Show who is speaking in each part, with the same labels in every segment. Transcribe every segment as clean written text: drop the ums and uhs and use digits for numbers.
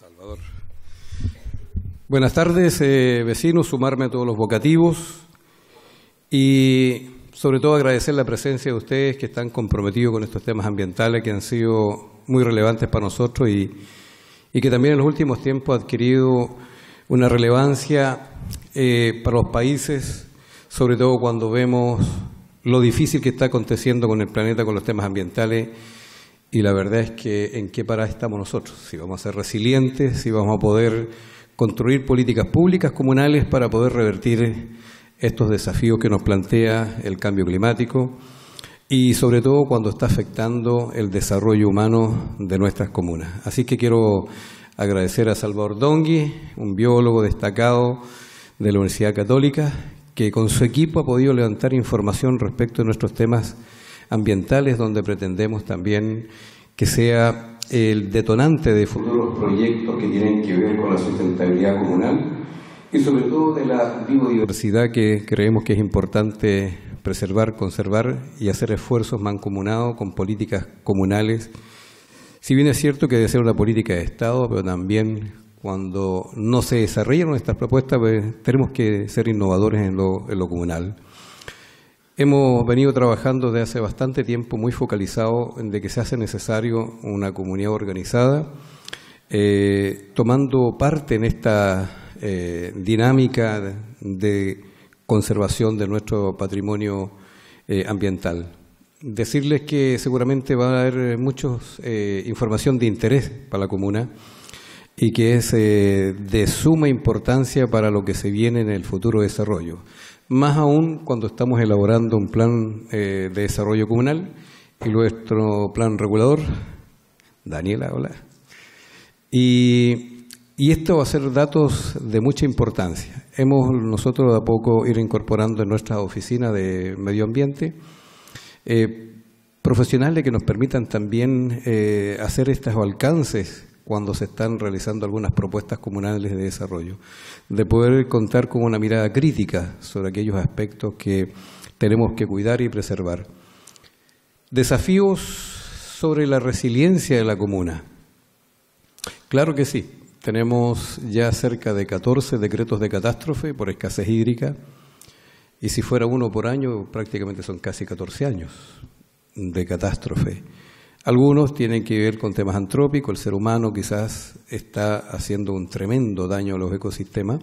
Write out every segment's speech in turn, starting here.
Speaker 1: Salvador. Buenas tardes, vecinos, sumarme a todos los vocativos y sobre todo agradecer la presencia de ustedes que están comprometidos con estos temas ambientales que han sido muy relevantes para nosotros y que también en los últimos tiempos ha adquirido una relevancia para los países, sobre todo cuando vemos lo difícil que está aconteciendo con el planeta con los temas ambientales. Y la verdad es que en qué parada estamos nosotros, si vamos a ser resilientes, si vamos a poder construir políticas públicas comunales para poder revertir estos desafíos que nos plantea el cambio climático y sobre todo cuando está afectando el desarrollo humano de nuestras comunas. Así que quiero agradecer a Salvador Dongui, un biólogo destacado de la Universidad Católica, que con su equipo ha podido levantar información respecto de nuestros temas ambientales, donde pretendemos también que sea el detonante de futuros proyectos que tienen que ver con la sustentabilidad comunal y sobre todo de la biodiversidad que creemos que es importante preservar, conservar y hacer esfuerzos mancomunados con políticas comunales. Si bien es cierto que debe ser una política de Estado, pero también cuando no se desarrollan nuestras propuestas, pues, tenemos que ser innovadores en lo comunal. Hemos venido trabajando desde hace bastante tiempo muy focalizado en de que se hace necesario una comunidad organizada, tomando parte en esta dinámica de conservación de nuestro patrimonio ambiental. Decirles que seguramente va a haber mucha información de interés para la comuna y que es de suma importancia para lo que se viene en el futuro desarrollo. Más aún cuando estamos elaborando un plan de desarrollo comunal y nuestro plan regulador. Daniela, hola. Y esto va a ser datos de mucha importancia. Hemos nosotros de a poco ir incorporando en nuestra oficina de medio ambiente profesionales que nos permitan también hacer estos alcances cuando se están realizando algunas propuestas comunales de desarrollo, de poder contar con una mirada crítica sobre aquellos aspectos que tenemos que cuidar y preservar. Desafíos sobre la resiliencia de la comuna. Claro que sí, tenemos ya cerca de 14 decretos de catástrofe por escasez hídrica, y si fuera uno por año, prácticamente son casi 14 años de catástrofe. Algunos tienen que ver con temas antrópicos, el ser humano quizás está haciendo un tremendo daño a los ecosistemas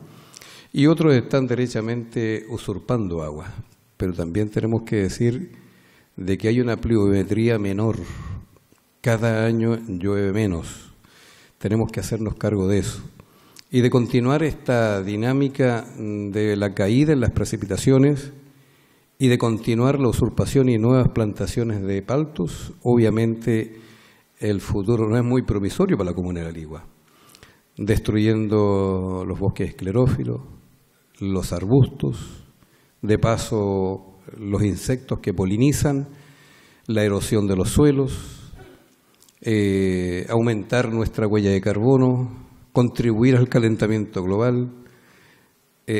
Speaker 1: y otros están derechamente usurpando agua. Pero también tenemos que decir de que hay una pluviometría menor, cada año llueve menos, tenemos que hacernos cargo de eso y de continuar esta dinámica de la caída en las precipitaciones y de continuar la usurpación y nuevas plantaciones de paltos. Obviamente el futuro no es muy promisorio para la comuna de La Ligua, destruyendo los bosques esclerófilos, los arbustos, de paso los insectos que polinizan, la erosión de los suelos, aumentar nuestra huella de carbono, contribuir al calentamiento global,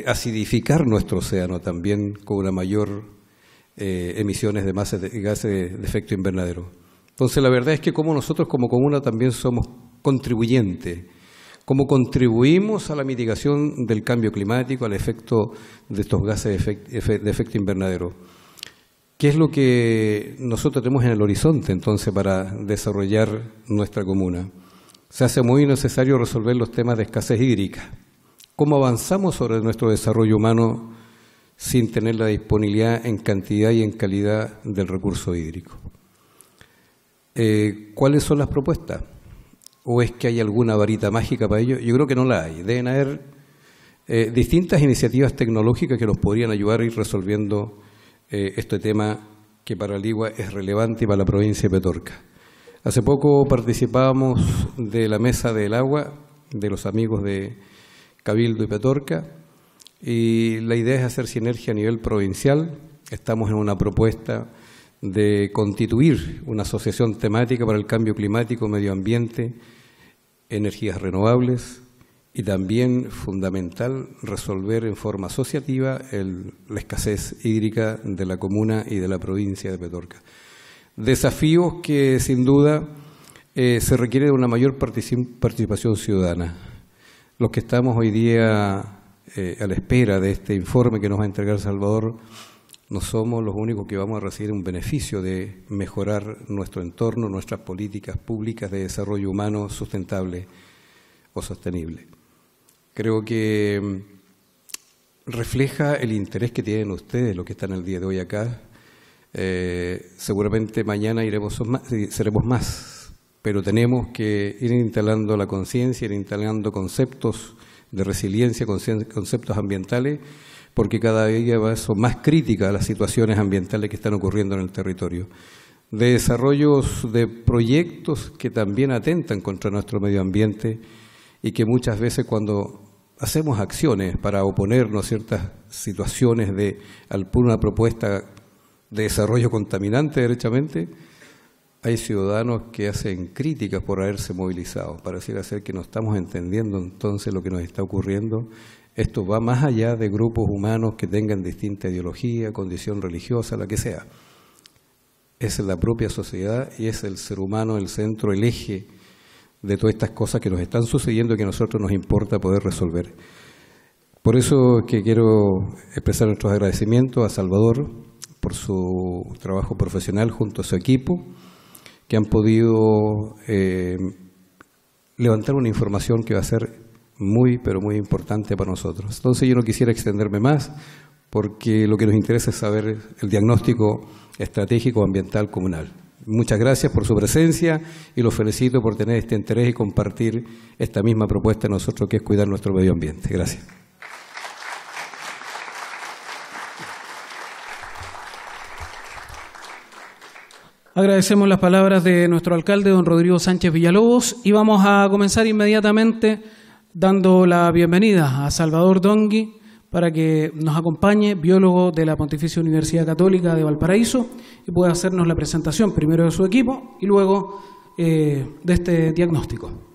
Speaker 1: acidificar nuestro océano también con una mayor emisiones de gases de efecto invernadero. Entonces la verdad es que como nosotros como comuna también somos contribuyentes, como contribuimos a la mitigación del cambio climático, al efecto de estos gases de efecto invernadero. ¿Qué es lo que nosotros tenemos en el horizonte entonces para desarrollar nuestra comuna? Se hace muy necesario resolver los temas de escasez hídrica. ¿Cómo avanzamos sobre nuestro desarrollo humano sin tener la disponibilidad en cantidad y en calidad del recurso hídrico? ¿Cuáles son las propuestas? ¿O es que hay alguna varita mágica para ello? Yo creo que no la hay. Deben haber distintas iniciativas tecnológicas que nos podrían ayudar a ir resolviendo este tema que para Ligua es relevante y para la provincia de Petorca. Hace poco participábamos de la Mesa del Agua de los amigos de Cabildo y Petorca, y la idea es hacer sinergia a nivel provincial. Estamos en una propuesta de constituir una asociación temática para el cambio climático, medio ambiente, energías renovables y también fundamental resolver en forma asociativa la escasez hídrica de la comuna y de la provincia de Petorca. Desafíos que sin duda se requiere de una mayor participación ciudadana. Los que estamos hoy día a la espera de este informe que nos va a entregar Salvador, no somos los únicos que vamos a recibir un beneficio de mejorar nuestro entorno, nuestras políticas públicas de desarrollo humano sustentable o sostenible. Creo que refleja el interés que tienen ustedes, los que están el día de hoy acá. Seguramente mañana seremos más, pero tenemos que ir instalando la conciencia, ir instalando conceptos de resiliencia, conceptos ambientales, porque cada día son más críticas las situaciones ambientales que están ocurriendo en el territorio. De desarrollos de proyectos que también atentan contra nuestro medio ambiente y que muchas veces cuando hacemos acciones para oponernos a ciertas situaciones de alguna propuesta de desarrollo contaminante derechamente, hay ciudadanos que hacen críticas por haberse movilizado. Pareciera ser que no estamos entendiendo entonces lo que nos está ocurriendo. Esto va más allá de grupos humanos que tengan distinta ideología, condición religiosa, la que sea. Es la propia sociedad y es el ser humano el centro, el eje de todas estas cosas que nos están sucediendo y que a nosotros nos importa poder resolver. Por eso es que quiero expresar nuestros agradecimientos a Salvador por su trabajo profesional junto a su equipo, que han podido levantar una información que va a ser muy, pero muy importante para nosotros. Entonces yo no quisiera extenderme más, porque lo que nos interesa es saber el diagnóstico estratégico ambiental comunal. Muchas gracias por su presencia y los felicito por tener este interés y compartir esta misma propuesta de nosotros, que es cuidar nuestro medio ambiente. Gracias.
Speaker 2: Agradecemos las palabras de nuestro alcalde, don Rodrigo Sánchez Villalobos, y vamos a comenzar inmediatamente dando la bienvenida a Salvador Dongui para que nos acompañe, biólogo de la Pontificia Universidad Católica de Valparaíso, y pueda hacernos la presentación primero de su equipo y luego de este diagnóstico.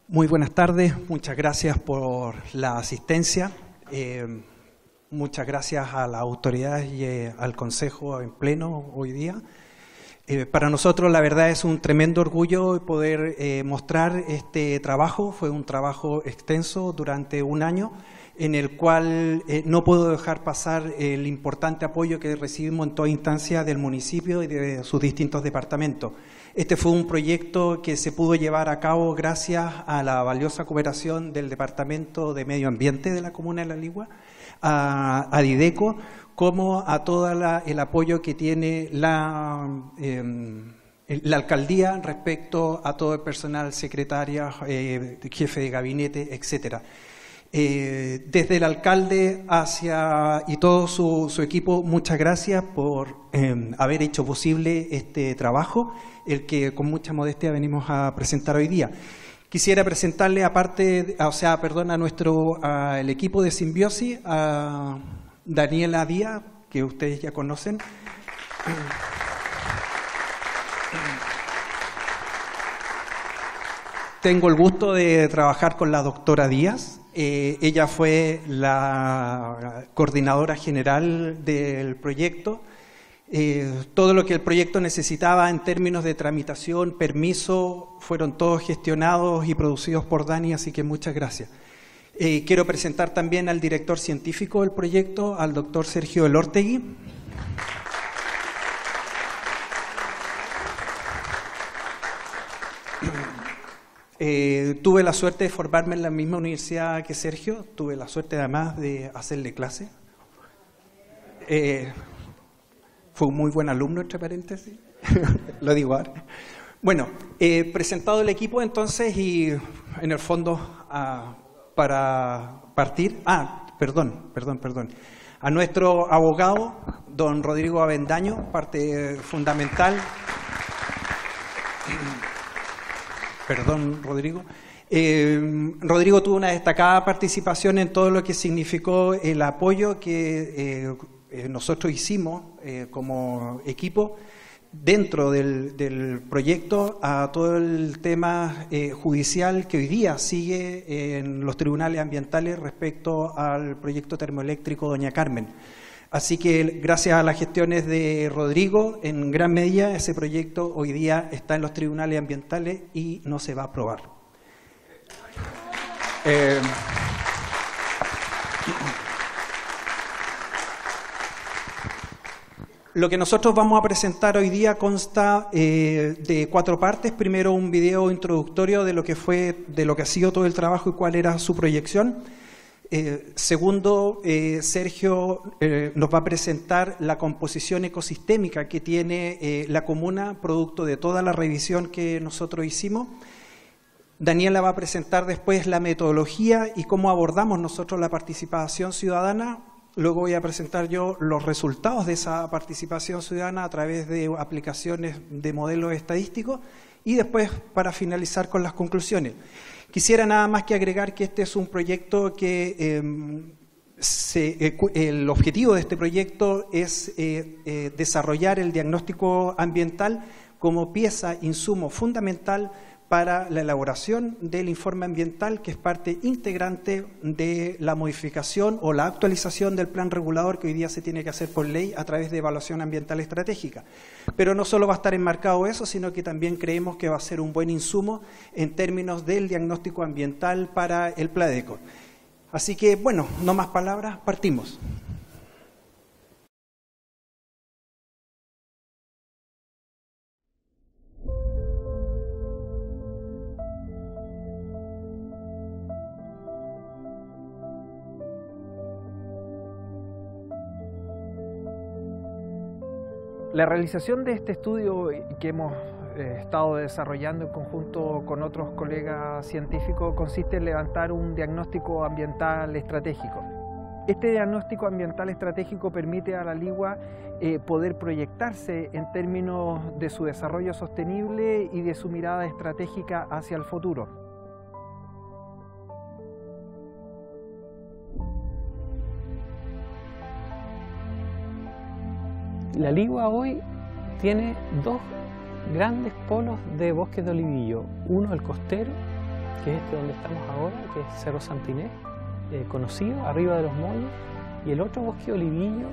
Speaker 3: Muy buenas tardes, muchas gracias por la asistencia. Muchas gracias a las autoridades y al Consejo en pleno hoy día. Para nosotros la verdad es un tremendo orgullo poder mostrar este trabajo. Fue un trabajo extenso durante un año en el cual no puedo dejar pasar el importante apoyo que recibimos en toda instancia del municipio y de sus distintos departamentos. Este fue un proyecto que se pudo llevar a cabo gracias a la valiosa cooperación del Departamento de Medio Ambiente de la Comuna de La Ligua, a Dideco, como a todo el apoyo que tiene la alcaldía respecto a todo el personal, secretaria, jefe de gabinete, etcétera. Desde el alcalde y todo su equipo, muchas gracias por haber hecho posible este trabajo, el que con mucha modestia venimos a presentar hoy día. Quisiera presentarle el equipo de Simbiosis, a Daniela Díaz, que ustedes ya conocen. Tengo el gusto de trabajar con la doctora Díaz. Ella fue la coordinadora general del proyecto. Todo lo que el proyecto necesitaba en términos de tramitación, permiso, fueron todos gestionados y producidos por Dani, así que muchas gracias. Quiero presentar también al director científico del proyecto, al doctor Sergio Elortegui. Tuve la suerte de formarme en la misma universidad que Sergio, tuve la suerte además de hacerle clase. Fue un muy buen alumno, entre paréntesis, lo digo ahora. Bueno, presentado el equipo entonces y en el fondo para partir, perdón. A nuestro abogado, don Rodrigo Avendaño, parte fundamental. Perdón, Rodrigo. Rodrigo tuvo una destacada participación en todo lo que significó el apoyo que nosotros hicimos como equipo dentro del proyecto a todo el tema judicial que hoy día sigue en los tribunales ambientales respecto al proyecto termoeléctrico Doña Carmen. Así que gracias a las gestiones de Rodrigo, en gran medida ese proyecto hoy día está en los tribunales ambientales y no se va a aprobar. Lo que nosotros vamos a presentar hoy día consta de 4 partes. Primero, un video introductorio de lo que ha sido todo el trabajo y cuál era su proyección. Segundo, Sergio nos va a presentar la composición ecosistémica que tiene la comuna, producto de toda la revisión que nosotros hicimos. Daniela va a presentar después la metodología y cómo abordamos nosotros la participación ciudadana. Luego voy a presentar yo los resultados de esa participación ciudadana a través de aplicaciones de modelos estadísticos y después para finalizar con las conclusiones. Quisiera nada más que agregar que este es un proyecto que el objetivo de este proyecto es desarrollar el diagnóstico ambiental como pieza, insumo fundamental para la elaboración del informe ambiental, que es parte integrante de la modificación o la actualización del plan regulador que hoy día se tiene que hacer por ley a través de evaluación ambiental estratégica. Pero no solo va a estar enmarcado eso, sino que también creemos que va a ser un buen insumo en términos del diagnóstico ambiental para el Pladeco. Así que, bueno, no más palabras, partimos.
Speaker 4: La realización de este estudio que hemos estado desarrollando en conjunto con otros colegas científicos consiste en levantar un diagnóstico ambiental estratégico. Este diagnóstico ambiental estratégico permite a la Ligua poder proyectarse en términos de su desarrollo sostenible y de su mirada estratégica hacia el futuro.
Speaker 5: La Ligua hoy tiene 2 grandes polos de bosques de olivillo. Uno, el costero, que es este donde estamos ahora, que es Cerro Santinés, conocido, arriba de los molles, y el otro bosque de olivillo,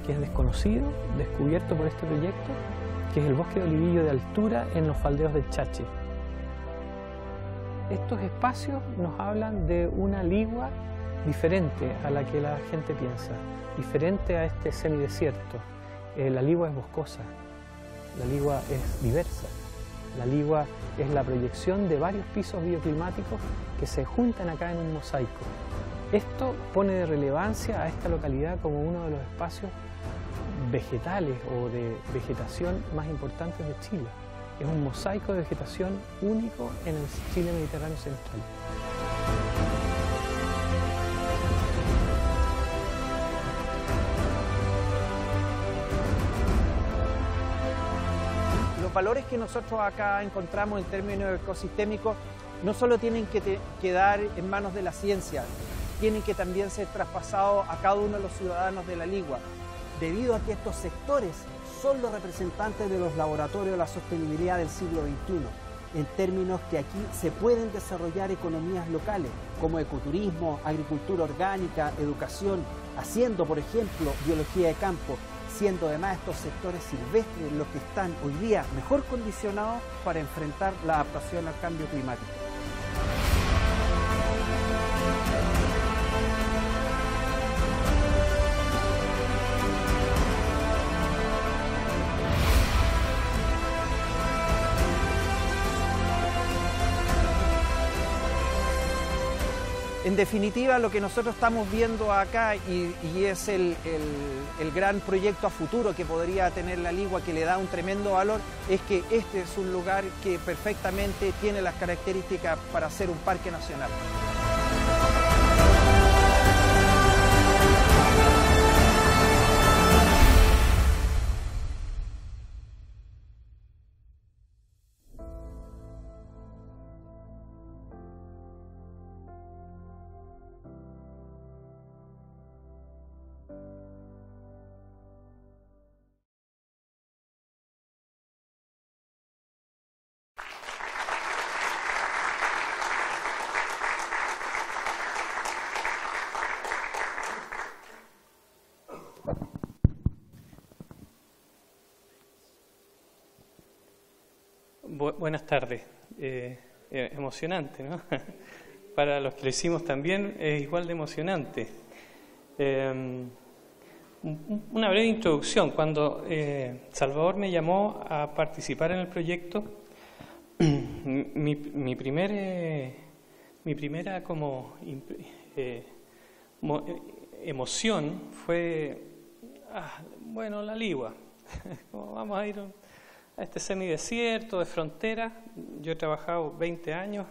Speaker 5: que es desconocido, descubierto por este proyecto, que es el bosque de olivillo de altura en los faldeos del Chachi. Estos espacios nos hablan de una Ligua diferente a la que la gente piensa, diferente a este semidesierto. La Ligua es boscosa, la Ligua es diversa, la Ligua es la proyección de varios pisos bioclimáticos que se juntan acá en un mosaico. Esto pone de relevancia a esta localidad como uno de los espacios vegetales o de vegetación más importantes de Chile. Es un mosaico de vegetación único en el Chile mediterráneo central.
Speaker 4: Los valores que nosotros acá encontramos en términos ecosistémicos no solo tienen que quedar en manos de la ciencia, tienen que también ser traspasados a cada uno de los ciudadanos de la Ligua, debido a que estos sectores son los representantes de los laboratorios de la sostenibilidad del siglo XXI, en términos que aquí se pueden desarrollar economías locales, como ecoturismo, agricultura orgánica, educación, haciendo, por ejemplo, biología de campo, siendo además estos sectores silvestres los que están hoy día mejor condicionados para enfrentar la adaptación al cambio climático. En definitiva, lo que nosotros estamos viendo acá y es el gran proyecto a futuro que podría tener la Ligua, que le da un tremendo valor, es que este es un lugar que perfectamente tiene las características para ser un parque nacional.
Speaker 5: buenas tardes. Emocionante, ¿no? Para los que lo hicimos también es igual de emocionante. Una breve introducción. Cuando Salvador me llamó a participar en el proyecto, mi primera como emoción fue, bueno, la Ligua. Vamos a ir a este semidesierto de frontera. Yo he trabajado 20 años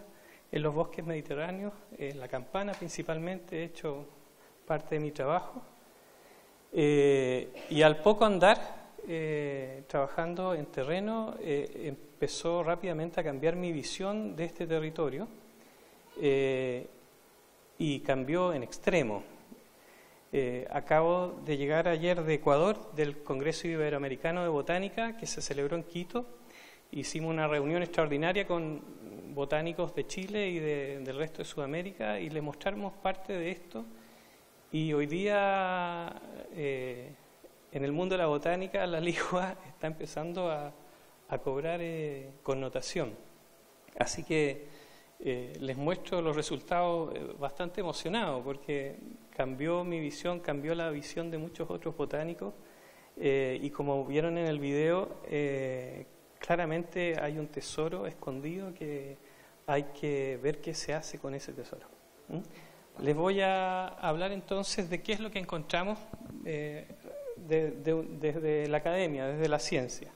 Speaker 5: en los bosques mediterráneos, en La Campana principalmente, he hecho parte de mi trabajo. Y al poco andar, trabajando en terreno, empezó rápidamente a cambiar mi visión de este territorio y cambió en extremo. Acabo de llegar ayer de Ecuador, del Congreso Iberoamericano de Botánica, que se celebró en Quito. Hicimos una reunión extraordinaria con botánicos de Chile y del resto de Sudamérica y les mostramos parte de esto. Y hoy día, en el mundo de la botánica, la Ligua está empezando a cobrar connotación. Así que les muestro los resultados bastante emocionados, porque cambió mi visión, cambió la visión de muchos otros botánicos. Y como vieron en el video, claramente hay un tesoro escondido que hay que ver qué se hace con ese tesoro. Les voy a hablar entonces de qué es lo que encontramos desde la academia, desde la ciencia.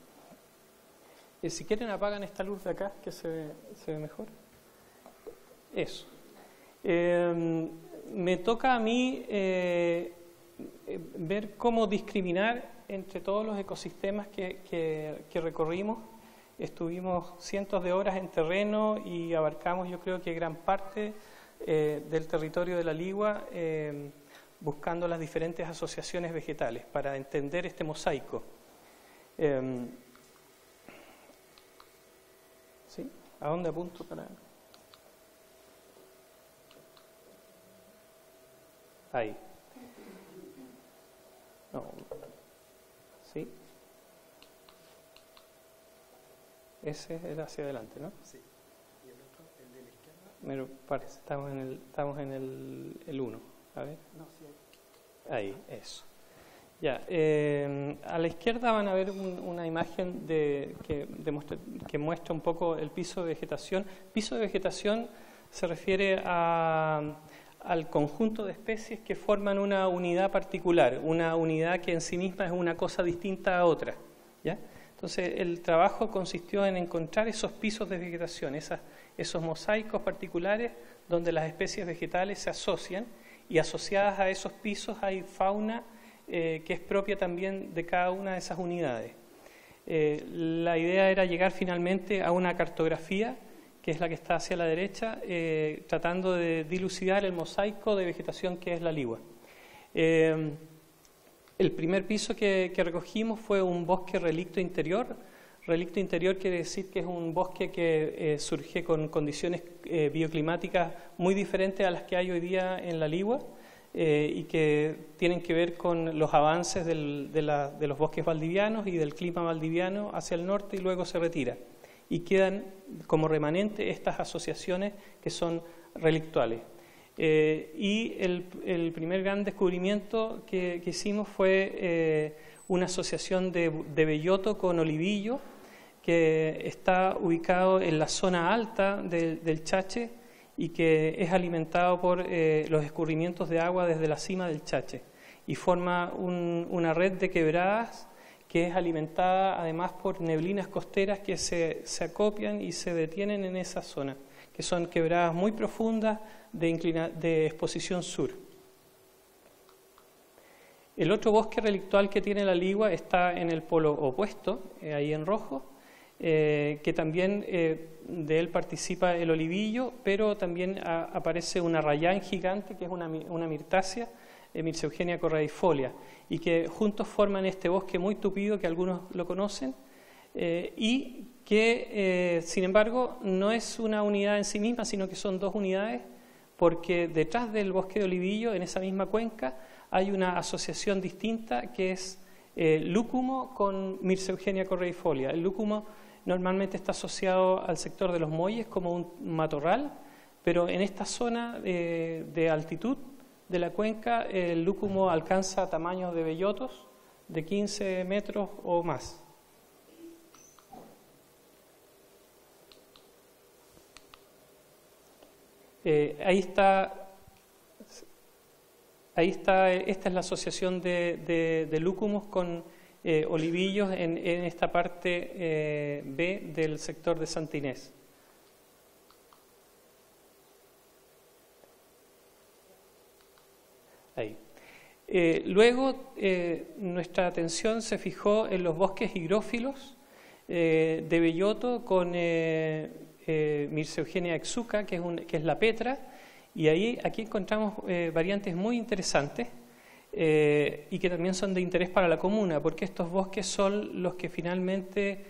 Speaker 5: Si quieren apagan esta luz de acá, que se ve mejor. Eso. Me toca a mí ver cómo discriminar entre todos los ecosistemas que recorrimos. Estuvimos cientos de horas en terreno y abarcamos, yo creo que gran parte del territorio de la Ligua, buscando las diferentes asociaciones vegetales para entender este mosaico. ¿Sí? ¿A dónde apunto para...? Ahí. No. ¿Sí? Ese era hacia adelante, ¿no? Sí. ¿Y el otro, el de la izquierda? Me parece, estamos en el 1. A ver. No, sí. Ahí, eso. Ya. A la izquierda van a ver una imagen que muestra un poco el piso de vegetación. Piso de vegetación se refiere al conjunto de especies que forman una unidad particular, una unidad que en sí misma es una cosa distinta a otra, ¿ya? Entonces, el trabajo consistió en encontrar esos pisos de vegetación, esos mosaicos particulares donde las especies vegetales se asocian, y asociadas a esos pisos hay fauna que es propia también de cada una de esas unidades. La idea era llegar finalmente a una cartografía, que es la que está hacia la derecha, tratando de dilucidar el mosaico de vegetación que es la Ligua. El primer piso que recogimos fue un bosque relicto interior. Relicto interior quiere decir que es un bosque que surge con condiciones bioclimáticas muy diferentes a las que hay hoy día en la Ligua, y que tienen que ver con los avances de los bosques valdivianos y del clima valdiviano hacia el norte, y luego se retira. Y quedan como remanente estas asociaciones que son relictuales. Y el primer gran descubrimiento que hicimos fue una asociación de belloto con olivillo, que está ubicado en la zona alta del Chache y que es alimentado por los escurrimientos de agua desde la cima del Chache, y forma una red de quebradas que es alimentada además por neblinas costeras que se acopian y se detienen en esa zona, que son quebradas muy profundas de exposición sur. El otro bosque relictual que tiene la Ligua está en el polo opuesto, ahí en rojo, que también de él participa el olivillo, pero también aparece una rayán gigante que es una mirtácea, Mircea Eugenia correifolia, y que juntos forman este bosque muy tupido que algunos lo conocen, y que sin embargo no es una unidad en sí misma, sino que son dos unidades, porque detrás del bosque de olivillo, en esa misma cuenca, hay una asociación distinta que es lúcumo con Mircea Eugenia correifolia. El lúcumo normalmente está asociado al sector de los muelles como un matorral, pero en esta zona de altitud de la cuenca el lúcumo alcanza tamaños de bellotos de 15 metros o más. Esta es la asociación de lúcumos con olivillos en esta parte B del sector de Santa Inés. Ahí. Luego nuestra atención se fijó en los bosques higrófilos de belloto con Mircea Eugenia exuca, que es la petra, y aquí encontramos variantes muy interesantes y que también son de interés para la comuna, porque estos bosques son los que finalmente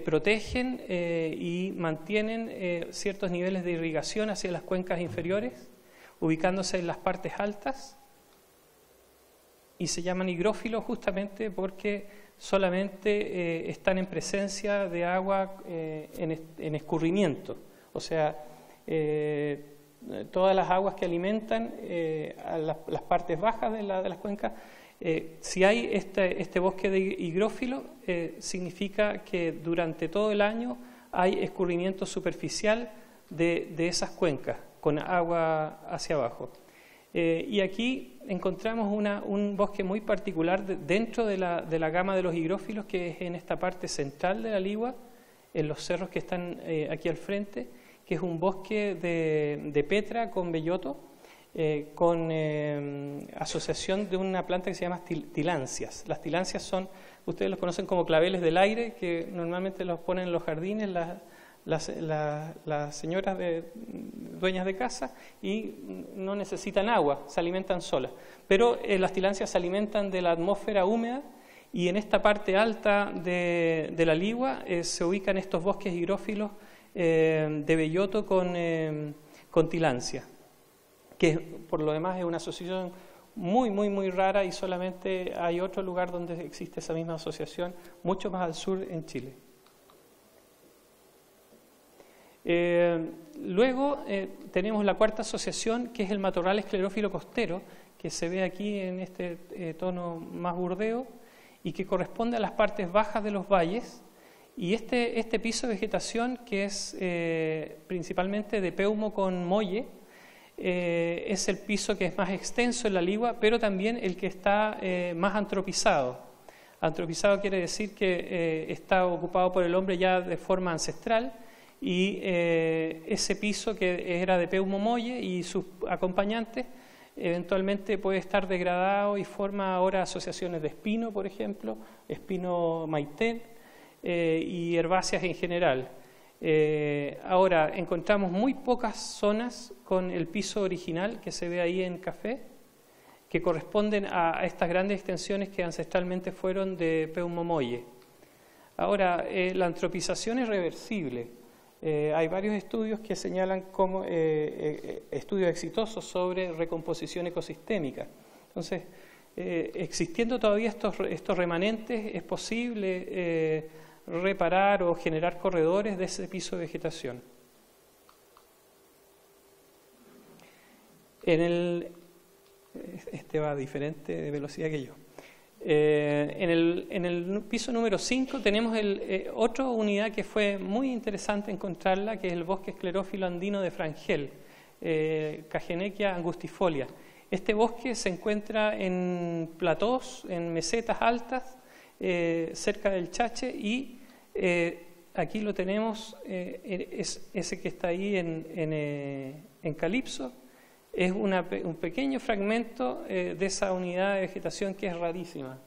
Speaker 5: protegen y mantienen ciertos niveles de irrigación hacia las cuencas inferiores, ubicándose en las partes altas, y se llaman higrófilos justamente porque solamente están en presencia de agua en escurrimiento, o sea, todas las aguas que alimentan a las partes bajas de las cuencas, si hay este bosque de higrófilo, significa que durante todo el año hay escurrimiento superficial de esas cuencas con agua hacia abajo. Y aquí encontramos un bosque muy particular dentro de la gama de los higrófilos, que es en esta parte central de la Ligua, en los cerros que están aquí al frente, que es un bosque de petra con belloto, con asociación de una planta que se llama tilancias. Las tilancias son, ustedes los conocen como claveles del aire, que normalmente los ponen en los jardines las señoras dueñas de casa, y no necesitan agua, se alimentan solas. Pero las tilancias se alimentan de la atmósfera húmeda, y en esta parte alta de la Ligua se ubican estos bosques higrófilos de belloto con tilancia, que por lo demás es una asociación muy rara, y solamente hay otro lugar donde existe esa misma asociación, mucho más al sur en Chile. Luego tenemos la cuarta asociación, que es el matorral esclerófilo costero, que se ve aquí en este tono más burdeo y que corresponde a las partes bajas de los valles. Y este piso de vegetación, que es principalmente de peumo con molle, es el piso que es más extenso en la Ligua, pero también el que está más antropizado. Antropizado quiere decir que está ocupado por el hombre ya de forma ancestral, y ese piso que era de peumo molle y sus acompañantes eventualmente puede estar degradado y forma ahora asociaciones de espino, por ejemplo, espino maitén, y herbáceas en general. Ahora encontramos muy pocas zonas con el piso original que se ve ahí en café, que corresponden a estas grandes extensiones que ancestralmente fueron de peumo molle. Ahora, la antropización es reversible. Hay varios estudios que señalan como estudios exitosos sobre recomposición ecosistémica. Entonces, existiendo todavía estos remanentes, es posible reparar o generar corredores de ese piso de vegetación. Este va diferente de velocidad que yo. En el piso número 5 tenemos otra unidad que fue muy interesante encontrarla, que es el bosque esclerófilo andino de Frangel, Cagenequia angustifolia. Este bosque se encuentra en platós, en mesetas altas, cerca del Chache, y aquí lo tenemos, ese que está ahí en Calipso. Es un pequeño fragmento de esa unidad de vegetación que es rarísima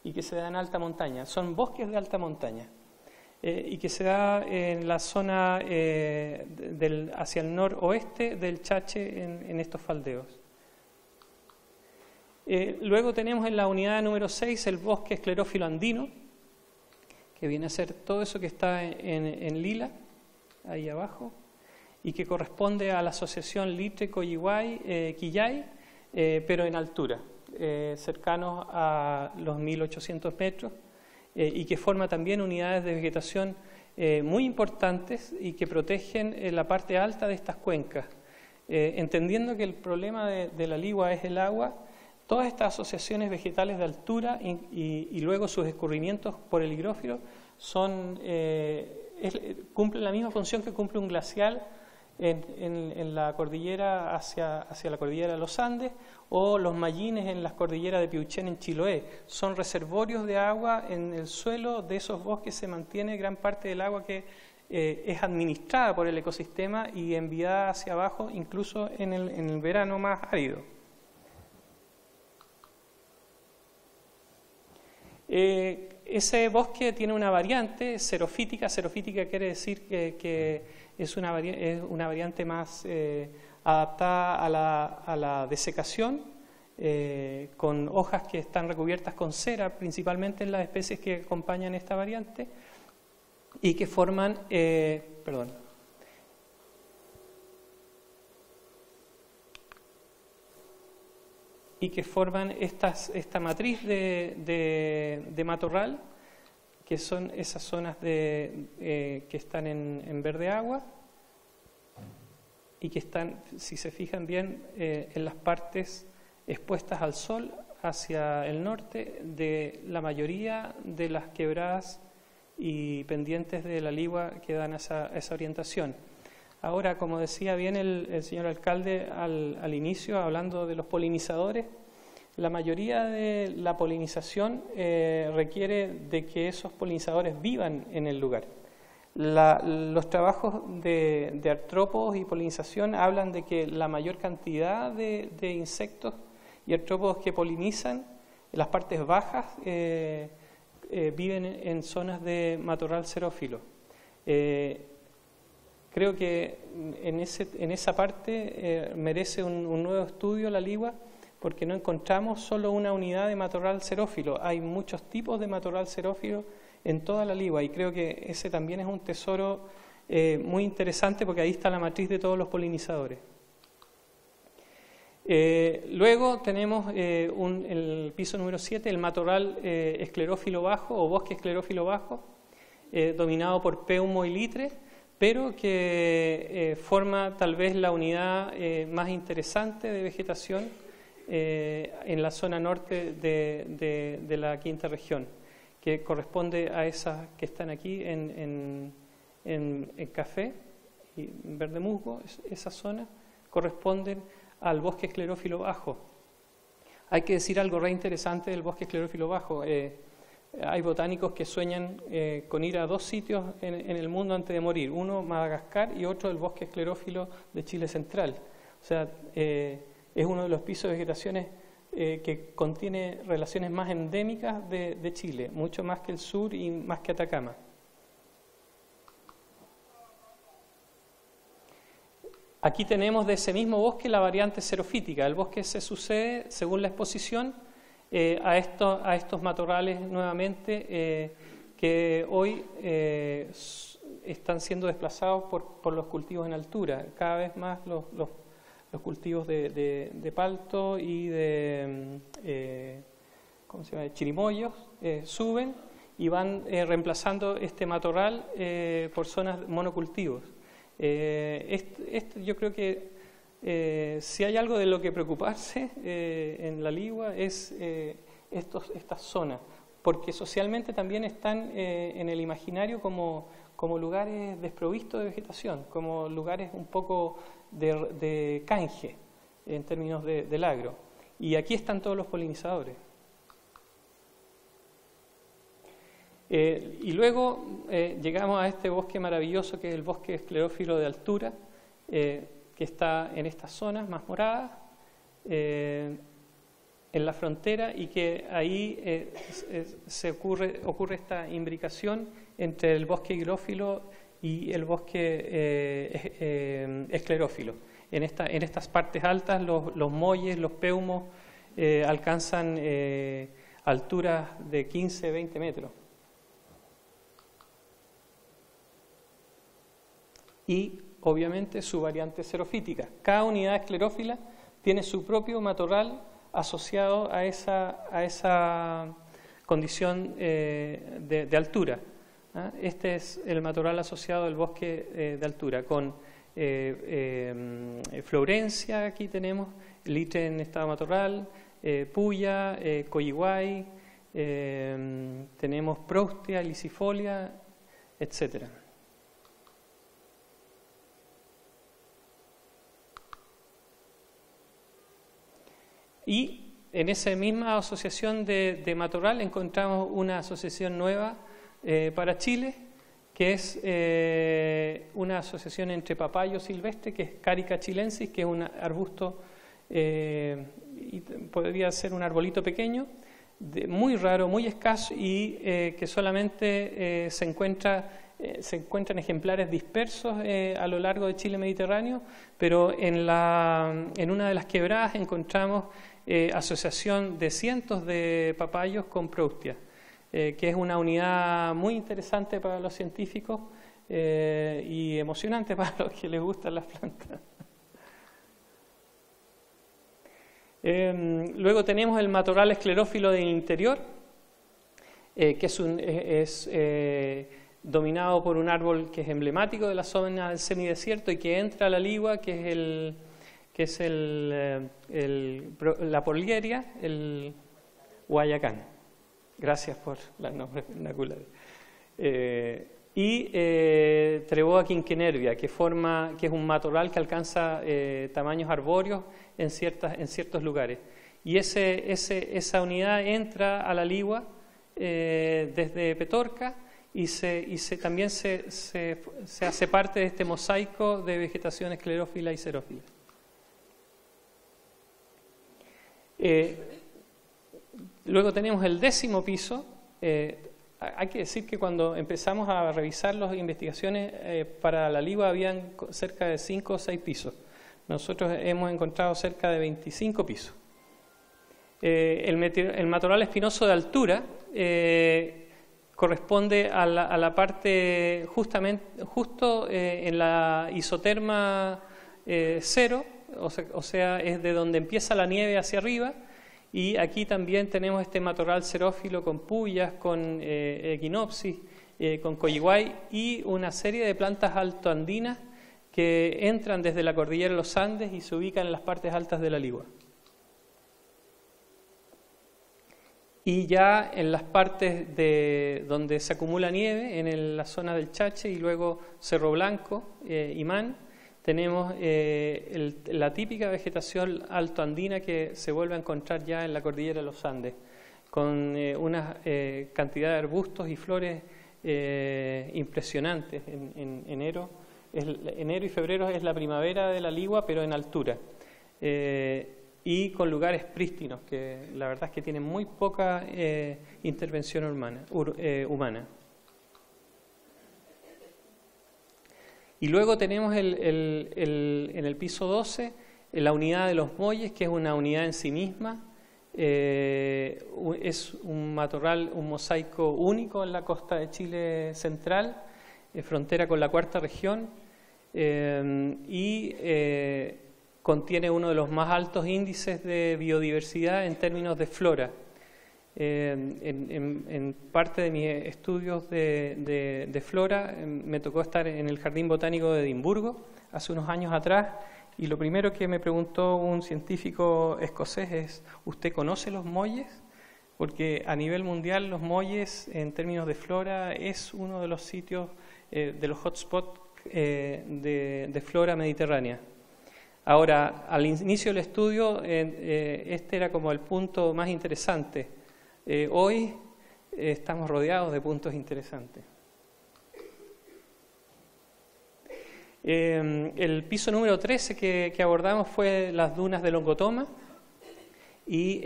Speaker 5: y que se da en alta montaña. Son bosques de alta montaña y que se da en la zona hacia el noroeste del Chache, en estos faldeos. Luego tenemos en la unidad número 6 el bosque esclerófilo andino, que viene a ser todo eso que está en lila, ahí abajo, y que corresponde a la asociación Litre-Coyihuay-Quillay, pero en altura, cercanos a los 1800 metros, y que forma también unidades de vegetación muy importantes y que protegen la parte alta de estas cuencas. Entendiendo que el problema de la ligua es el agua, todas estas asociaciones vegetales de altura y luego sus escurrimientos por el higrófilo cumplen la misma función que cumple un glacial en la cordillera hacia la cordillera de los Andes, o los mallines en las cordilleras de Piauchén en Chiloé. Son reservorios de agua en el suelo de esos bosques. Se mantiene gran parte del agua que es administrada por el ecosistema y enviada hacia abajo, incluso en el verano más árido. Ese bosque tiene una variante xerofítica. Xerofítica quiere decir que es una variante más adaptada a la desecación, con hojas que están recubiertas con cera, principalmente en las especies que acompañan esta variante, y que forman, esta matriz de matorral, que son esas zonas que están en verde agua y que están, si se fijan bien, en las partes expuestas al sol hacia el norte de la mayoría de las quebradas y pendientes de la ligua que dan esa orientación. Ahora, como decía bien el señor alcalde al inicio, hablando de los polinizadores, la mayoría de la polinización requiere de que esos polinizadores vivan en el lugar. Los trabajos de artrópodos y polinización hablan de que la mayor cantidad de insectos y artrópodos que polinizan, las partes bajas, viven en zonas de matorral xerófilo. Creo que en esa parte merece un nuevo estudio la ligua, porque no encontramos solo una unidad de matorral xerófilo, hay muchos tipos de matorral xerófilo en toda la ligua, y creo que ese también es un tesoro muy interesante, porque ahí está la matriz de todos los polinizadores. Luego tenemos el piso número 7, el matorral esclerófilo bajo o bosque esclerófilo bajo, dominado por peumo y litre, pero que forma tal vez la unidad más interesante de vegetación en la zona norte de la quinta región, que corresponde a esas que están aquí en café y en verde musgo. Esa zona corresponden al bosque esclerófilo bajo. Hay que decir algo re interesante del bosque esclerófilo bajo. Hay botánicos que sueñan con ir a 2 sitios en el mundo antes de morir, uno Madagascar y otro el bosque esclerófilo de Chile central. O sea, es uno de los pisos de vegetaciones que contiene relaciones más endémicas de Chile, mucho más que el sur y más que Atacama. Aquí tenemos de ese mismo bosque la variante xerofítica. El bosque se sucede, según la exposición, a estos matorrales nuevamente que hoy están siendo desplazados por los cultivos en altura. Cada vez más los cultivos de palto y de chirimoyos suben y van reemplazando este matorral por zonas monocultivos. Yo creo que si hay algo de lo que preocuparse en la ligua es estas zonas, porque socialmente también están en el imaginario como lugares desprovistos de vegetación, como lugares un poco de canje en términos del agro. Y aquí están todos los polinizadores. Y luego llegamos a este bosque maravilloso que es el bosque esclerófilo de altura, que está en estas zonas más moradas, en la frontera, y que ahí ocurre esta imbricación entre el bosque higrófilo y el bosque esclerófilo. En estas partes altas los molles, los peumos alcanzan alturas de 15-20 metros. Y obviamente su variante xerofítica. Cada unidad esclerófila tiene su propio matorral asociado a esa condición de altura. Este es el matorral asociado al bosque de altura, con Florencia, aquí tenemos, Litre en estado matorral, Puya, Coyihuay, tenemos Proustia, Licifolia, etc. Y en esa misma asociación de matorral encontramos una asociación nueva para Chile, que es una asociación entre papayo silvestre, que es Carica chilensis, que es un arbusto, y podría ser un arbolito pequeño, muy raro, muy escaso, y que solamente se encuentran ejemplares dispersos a lo largo de Chile mediterráneo, pero en una de las quebradas encontramos asociación de cientos de papayos con Proustia, que es una unidad muy interesante para los científicos y emocionante para los que les gustan las plantas. Luego tenemos el matorral esclerófilo del interior, que es dominado por un árbol que es emblemático de la zona del semidesierto y que entra a la ligua, que es la Porlieria, el Guayacán. Gracias por los nombres vernaculares. Y Treboa quinquenervia, que es un matorral que alcanza tamaños arbóreos en ciertos lugares. Y esa unidad entra a la ligua desde Petorca y también se hace parte de este mosaico de vegetación esclerófila y xerófila. Luego tenemos el 10º piso. Hay que decir que cuando empezamos a revisar las investigaciones para la ligua habían cerca de 5 o 6 pisos. Nosotros hemos encontrado cerca de 25 pisos. El matorral espinoso de altura corresponde a la parte justo en la isoterma 0, o sea, es de donde empieza la nieve hacia arriba. Y aquí también tenemos este matorral xerófilo con puyas, con equinopsis, con coyihuay y una serie de plantas altoandinas que entran desde la cordillera de los Andes y se ubican en las partes altas de la ligua. Y ya en las partes donde se acumula nieve, en la zona del Chache y luego Cerro Blanco, Imán, tenemos la típica vegetación altoandina que se vuelve a encontrar ya en la cordillera de los Andes, con una cantidad de arbustos y flores impresionantes. En enero y febrero es la primavera de la ligua, pero en altura, y con lugares prístinos, que la verdad es que tienen muy poca intervención humana. Y luego tenemos en el piso 12 la unidad de los Molles, que es una unidad en sí misma. Es un matorral, un mosaico único en la costa de Chile central, frontera con la 4ª región, y contiene uno de los más altos índices de biodiversidad en términos de flora. En parte de mis estudios de flora me tocó estar en el Jardín Botánico de Edimburgo hace unos años atrás, y lo primero que me preguntó un científico escocés es: ¿usted conoce los molles? Porque a nivel mundial los molles en términos de flora es uno de los sitios, de los hotspots de flora mediterránea. Ahora, al inicio del estudio este era como el punto más interesante. Hoy estamos rodeados de puntos interesantes. El piso número 13 que abordamos fue las dunas de Longotoma, y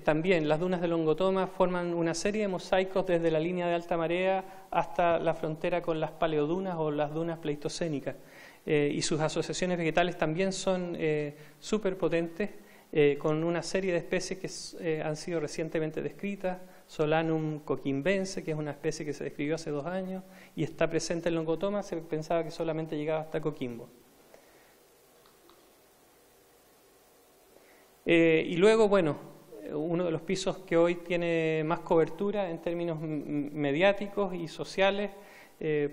Speaker 5: también las dunas de Longotoma forman una serie de mosaicos desde la línea de alta marea hasta la frontera con las paleodunas o las dunas pleistocénicas, y sus asociaciones vegetales también son súper potentes, con una serie de especies que han sido recientemente descritas. Solanum coquimbense, que es una especie que se describió hace 2 años y está presente en Longotoma. Se pensaba que solamente llegaba hasta Coquimbo. Y luego, bueno, uno de los pisos que hoy tiene más cobertura en términos mediáticos y sociales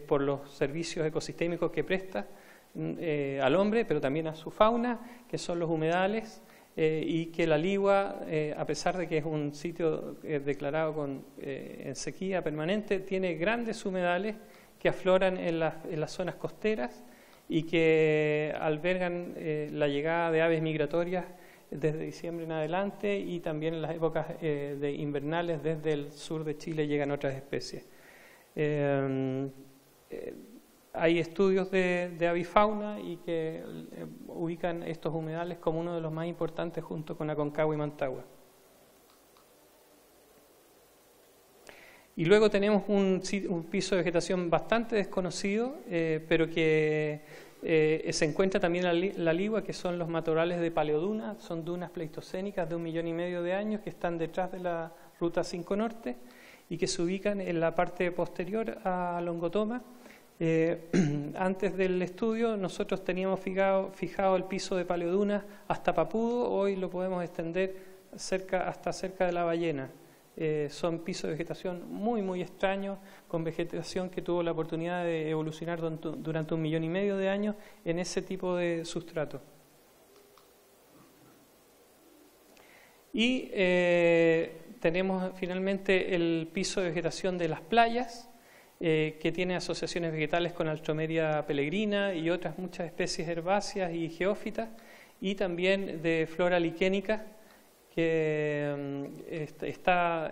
Speaker 5: por los servicios ecosistémicos que presta al hombre, pero también a su fauna, que son los humedales, y que la Ligua, a pesar de que es un sitio declarado en sequía permanente, tiene grandes humedales que afloran en las zonas costeras y que albergan la llegada de aves migratorias desde diciembre en adelante, y también en las épocas de invernales desde el sur de Chile llegan otras especies. Hay estudios de avifauna y que ubican estos humedales como uno de los más importantes junto con Aconcagua y Mantagua. Y luego tenemos un piso de vegetación bastante desconocido, pero que se encuentra también en la Ligua, que son los matorrales de paleoduna. Son dunas pleistocénicas de 1,5 millones de años que están detrás de la Ruta 5 Norte y que se ubican en la parte posterior a Longotoma. Antes del estudio nosotros teníamos fijado el piso de paleodunas hasta Papudo, hoy lo podemos extender hasta cerca de la Ballena. Son pisos de vegetación muy extraños, con vegetación que tuvo la oportunidad de evolucionar durante 1,5 millones de años en ese tipo de sustrato. Y tenemos finalmente el piso de vegetación de las playas, que tiene asociaciones vegetales con Alstroemeria peregrina y otras muchas especies herbáceas y geófitas, y también de flora liquénica, que está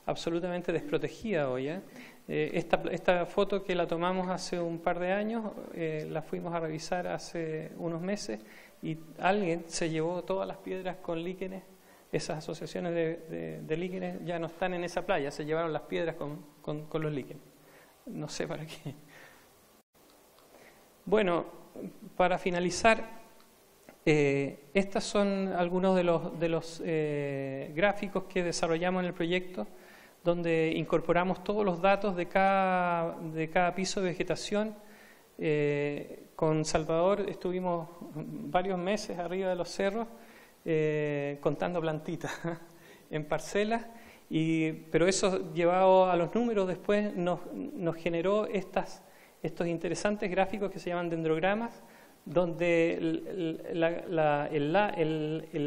Speaker 5: absolutamente desprotegida hoy. Esta foto, que la tomamos hace un par de años, la fuimos a revisar hace unos meses, y alguien se llevó todas las piedras con líquenes. Esas asociaciones de líquenes ya no están en esa playa, se llevaron las piedras con los líquenes. No sé para qué. Bueno, para finalizar, estos son algunos de los gráficos que desarrollamos en el proyecto, donde incorporamos todos los datos de cada piso de vegetación. Con Salvador estuvimos varios meses arriba de los cerros, contando plantitas en parcelas, pero eso llevado a los números después nos generó estos interesantes gráficos que se llaman dendrogramas, donde el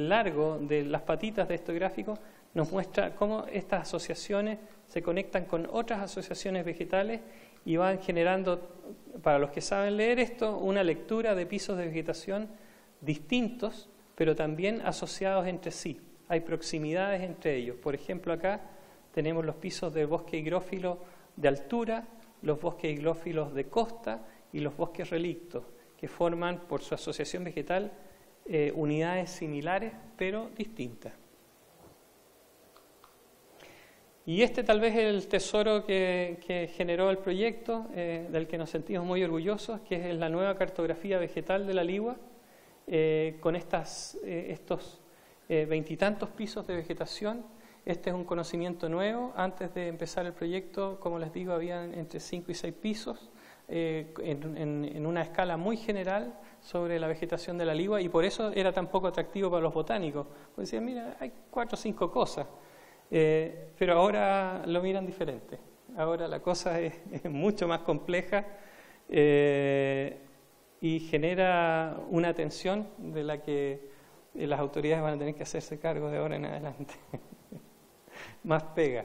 Speaker 5: largo de las patitas de estos gráficos nos muestra cómo estas asociaciones se conectan con otras asociaciones vegetales y van generando, para los que saben leer esto, una lectura de pisos de vegetación distintos, pero también asociados entre sí. Hay proximidades entre ellos. Por ejemplo, acá tenemos los pisos de bosque higrófilo de altura, los bosques higlófilos de costa y los bosques relictos, que forman, por su asociación vegetal, unidades similares pero distintas. Y este tal vez es el tesoro que generó el proyecto, del que nos sentimos muy orgullosos, que es la nueva cartografía vegetal de la Ligua, con estos 20 y tantos pisos de vegetación. Este es un conocimiento nuevo. Antes de empezar el proyecto, como les digo, habían entre 5 y 6 pisos en una escala muy general sobre la vegetación de la Ligua, y por eso era tan poco atractivo para los botánicos. Porque decían, mira, hay 4 o 5 cosas, pero ahora lo miran diferente. Ahora la cosa es mucho más compleja y genera una atención de la que las autoridades van a tener que hacerse cargo de ahora en adelante. Más pega.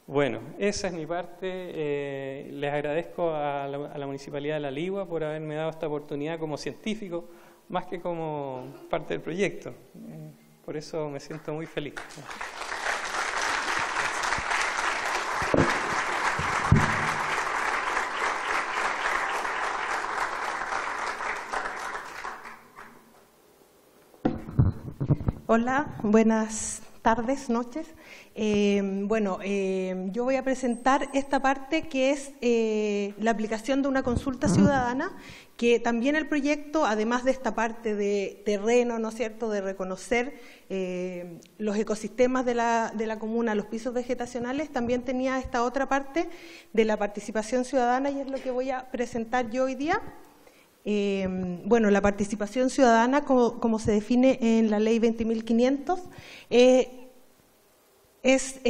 Speaker 5: Bueno, esa es mi parte. Les agradezco a la Municipalidad de La Ligua por haberme dado esta oportunidad como científico, más que como parte del proyecto. Por eso me siento muy feliz.
Speaker 6: Hola, buenas tardes, noches. Yo voy a presentar esta parte que es la aplicación de una consulta ciudadana, que también el proyecto, además de esta parte de terreno, ¿no es cierto?, de reconocer los ecosistemas de la comuna, los pisos vegetacionales, también tenía esta otra parte de la participación ciudadana, y es lo que voy a presentar yo hoy día. Bueno, la participación ciudadana, como se define en la Ley 20.500, es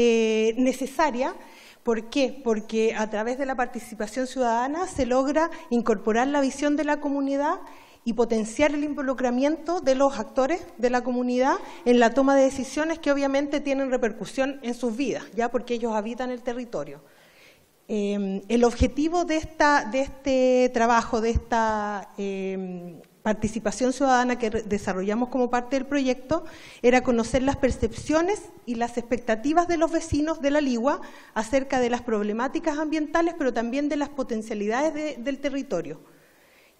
Speaker 6: necesaria. ¿Por qué? Porque a través de la participación ciudadana se logra incorporar la visión de la comunidad y potenciar el involucramiento de los actores de la comunidad en la toma de decisiones que obviamente tienen repercusión en sus vidas, ya porque ellos habitan el territorio. El objetivo de este trabajo, de esta participación ciudadana que desarrollamos como parte del proyecto, era conocer las percepciones y las expectativas de los vecinos de La Ligua acerca de las problemáticas ambientales, pero también de las potencialidades del territorio.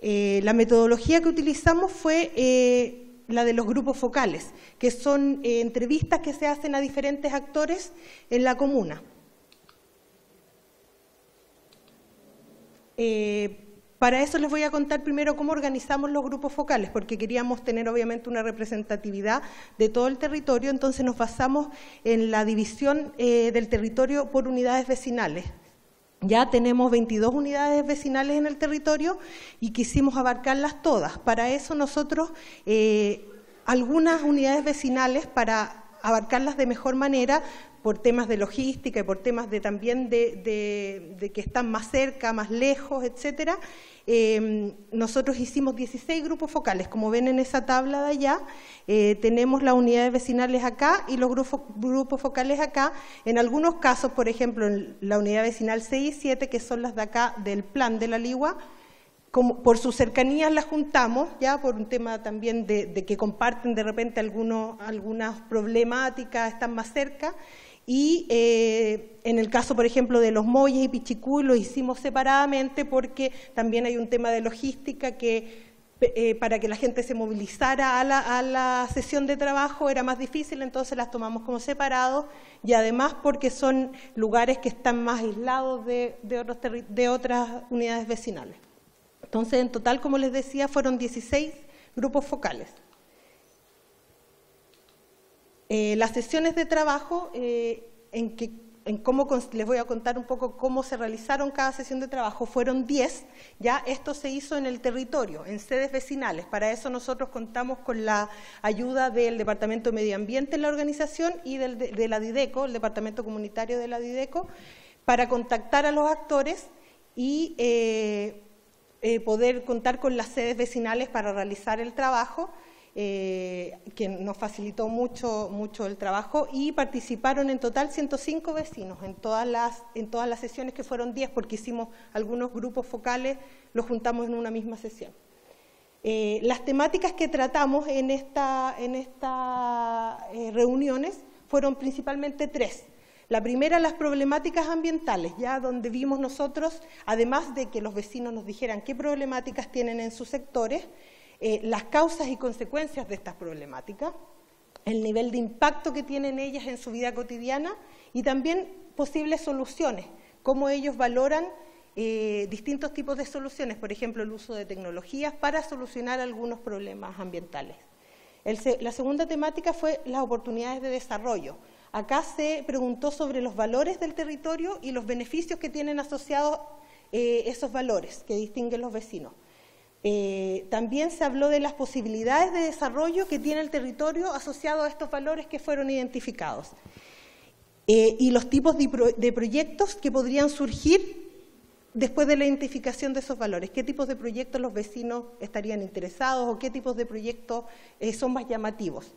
Speaker 6: La metodología que utilizamos fue la de los grupos focales, que son entrevistas que se hacen a diferentes actores en la comuna. Para eso les voy a contar primero cómo organizamos los grupos focales, porque queríamos tener obviamente una representatividad de todo el territorio, entonces nos basamos en la división del territorio por unidades vecinales. Ya tenemos 22 unidades vecinales en el territorio y quisimos abarcarlas todas. Para eso nosotros, algunas unidades vecinales, para abarcarlas de mejor manera, por temas de logística y por temas también de que están más cerca, más lejos, etcétera, nosotros hicimos 16 grupos focales. Como ven en esa tabla de allá, tenemos las unidades vecinales acá y los grupos focales acá. En algunos casos, por ejemplo, en la unidad vecinal 6 y 7, que son las de acá del plan de La Ligua, por sus cercanías las juntamos, ya por un tema también de que comparten de repente algunas problemáticas, están más cerca. Y en el caso, por ejemplo, de Los Molles y Pichicuy, lo hicimos separadamente porque también hay un tema de logística que para que la gente se movilizara a la sesión de trabajo era más difícil, entonces las tomamos como separados, y además porque son lugares que están más aislados de otras unidades vecinales. Entonces, en total, como les decía, fueron 16 grupos focales. Las sesiones de trabajo, les voy a contar un poco cómo se realizaron cada sesión de trabajo, fueron 10, ya esto se hizo en el territorio, en sedes vecinales. Para eso nosotros contamos con la ayuda del Departamento de Medio Ambiente en la organización y de la Dideco, el Departamento Comunitario de la Dideco, para contactar a los actores y poder contar con las sedes vecinales para realizar el trabajo, que nos facilitó mucho el trabajo, y participaron en total 105 vecinos en todas las sesiones, que fueron 10, porque hicimos algunos grupos focales, los juntamos en una misma sesión. Las temáticas que tratamos en estas reuniones fueron principalmente 3. La primera, las problemáticas ambientales, ya donde vimos nosotros, además de que los vecinos nos dijeran qué problemáticas tienen en sus sectores, las causas y consecuencias de estas problemáticas, el nivel de impacto que tienen ellas en su vida cotidiana y también posibles soluciones, cómo ellos valoran distintos tipos de soluciones, por ejemplo, el uso de tecnologías para solucionar algunos problemas ambientales. La segunda temática fue las oportunidades de desarrollo. Acá se preguntó sobre los valores del territorio y los beneficios que tienen asociados esos valores que distinguen los vecinos. También se habló de las posibilidades de desarrollo que tiene el territorio asociado a estos valores que fueron identificados y los tipos de proyectos que podrían surgir después de la identificación de esos valores. ¿Qué tipos de proyectos los vecinos estarían interesados o qué tipos de proyectos son más llamativos?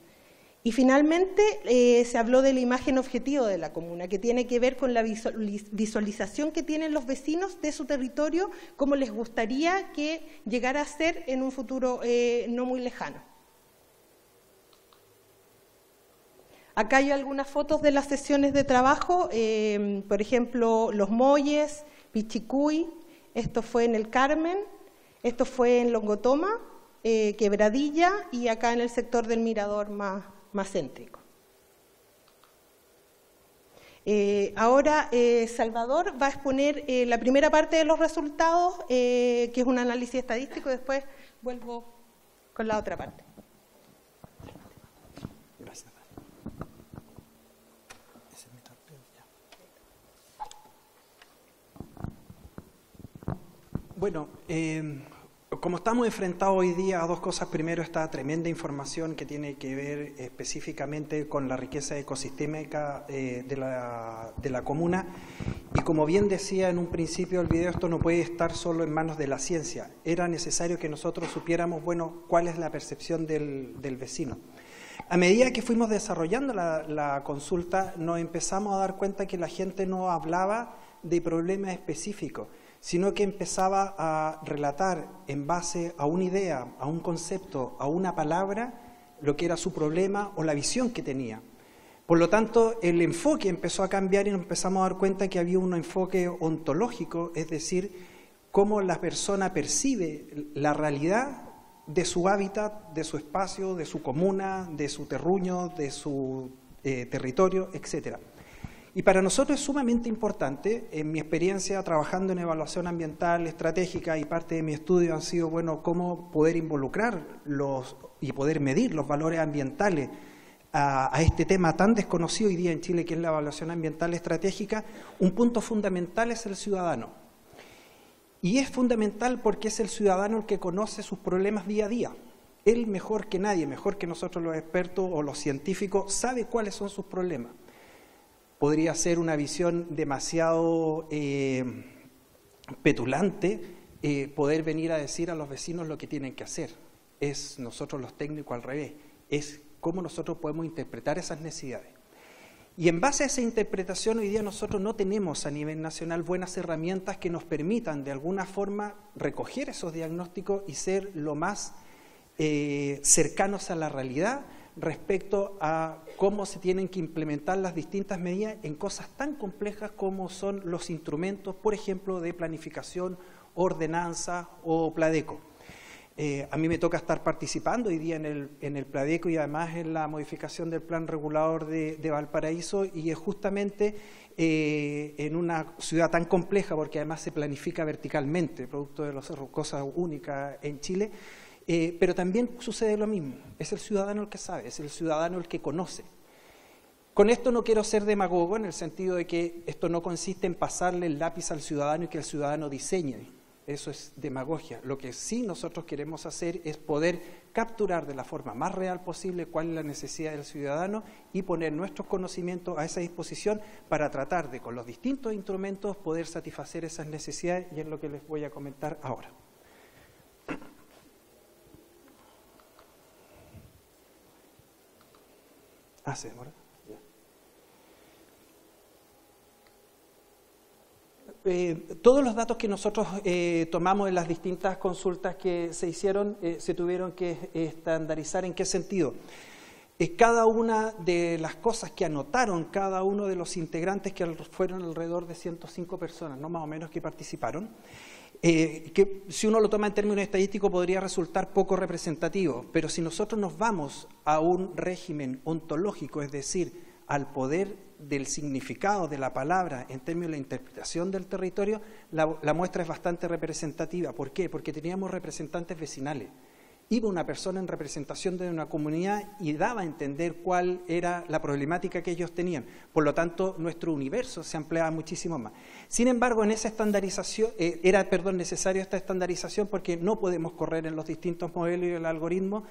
Speaker 6: Y finalmente se habló de la imagen objetivo de la comuna, que tiene que ver con la visualización que tienen los vecinos de su territorio, cómo les gustaría que llegara a ser en un futuro no muy lejano. Acá hay algunas fotos de las sesiones de trabajo, por ejemplo, Los Molles, Pichicuy, esto fue en el Carmen, esto fue en Longotoma, Quebradilla y acá en el sector del Mirador más céntrico. Ahora Salvador va a exponer la primera parte de los resultados, que es un análisis estadístico, y después vuelvo con la otra parte.
Speaker 3: Gracias. Bueno, Como estamos enfrentados hoy día a dos cosas, primero esta tremenda información que tiene que ver específicamente con la riqueza ecosistémica de la comuna, y como bien decía en un principio del video, esto no puede estar solo en manos de la ciencia. Era necesario que nosotros supiéramos, bueno, cuál es la percepción del vecino. A medida que fuimos desarrollando la consulta, nos empezamos a dar cuenta que la gente no hablaba de problemas específicos, sino que empezaba a relatar en base a una idea, a un concepto, a una palabra, lo que era su problema o la visión que tenía. Por lo tanto, el enfoque empezó a cambiar y nos empezamos a dar cuenta que había un enfoque ontológico, es decir, cómo la persona percibe la realidad de su hábitat, de su espacio, de su comuna, de su terruño, de su territorio, etcétera. Y para nosotros es sumamente importante, en mi experiencia trabajando en evaluación ambiental estratégica, y parte de mi estudio han sido, bueno, cómo poder involucrar y poder medir los valores ambientales a este tema tan desconocido hoy día en Chile, que es la evaluación ambiental estratégica. Un punto fundamental es el ciudadano. Y es fundamental porque es el ciudadano el que conoce sus problemas día a día. Él mejor que nadie, mejor que nosotros los expertos o los científicos, sabe cuáles son sus problemas. Podría ser una visión demasiado petulante poder venir a decir a los vecinos lo que tienen que hacer. Es nosotros los técnicos al revés, es cómo nosotros podemos interpretar esas necesidades. Y en base a esa interpretación, hoy día nosotros no tenemos a nivel nacional buenas herramientas que nos permitan de alguna forma recoger esos diagnósticos y ser lo más cercanos a la realidad respecto a cómo se tienen que implementar las distintas medidas en cosas tan complejas como son los instrumentos, por ejemplo, de planificación, ordenanza o Pladeco. A mí me toca estar participando hoy día en el Pladeco y además en la modificación del plan regulador de Valparaíso, y es justamente en una ciudad tan compleja, porque además se planifica verticalmente, producto de las cosas únicas en Chile, pero también sucede lo mismo, es el ciudadano el que sabe, es el ciudadano el que conoce. Con esto no quiero ser demagogo en el sentido de que esto no consiste en pasarle el lápiz al ciudadano y que el ciudadano diseñe. Eso es demagogia. Lo que sí nosotros queremos hacer es poder capturar de la forma más real posible cuál es la necesidad del ciudadano y poner nuestros conocimientos a esa disposición para tratar de, con los distintos instrumentos, poder satisfacer esas necesidades, y es lo que les voy a comentar ahora. ¿Se demora? Todos los datos que nosotros tomamos en las distintas consultas que se hicieron se tuvieron que estandarizar. ¿En qué sentido? Cada una de las cosas que anotaron cada uno de los integrantes, que fueron alrededor de 105 personas, ¿no? Más o menos, que participaron, que si uno lo toma en términos estadísticos podría resultar poco representativo, pero si nosotros nos vamos a un régimen ontológico, es decir, al poder del significado de la palabra en términos de la interpretación del territorio, la muestra es bastante representativa. ¿Por qué? Porque teníamos representantes vecinales. Iba una persona en representación de una comunidad y daba a entender cuál era la problemática que ellos tenían. Por lo tanto, nuestro universo se ampliaba muchísimo más. Sin embargo, en esa estandarización, era necesaria esta estandarización, porque no podemos correr en los distintos modelos y el algoritmo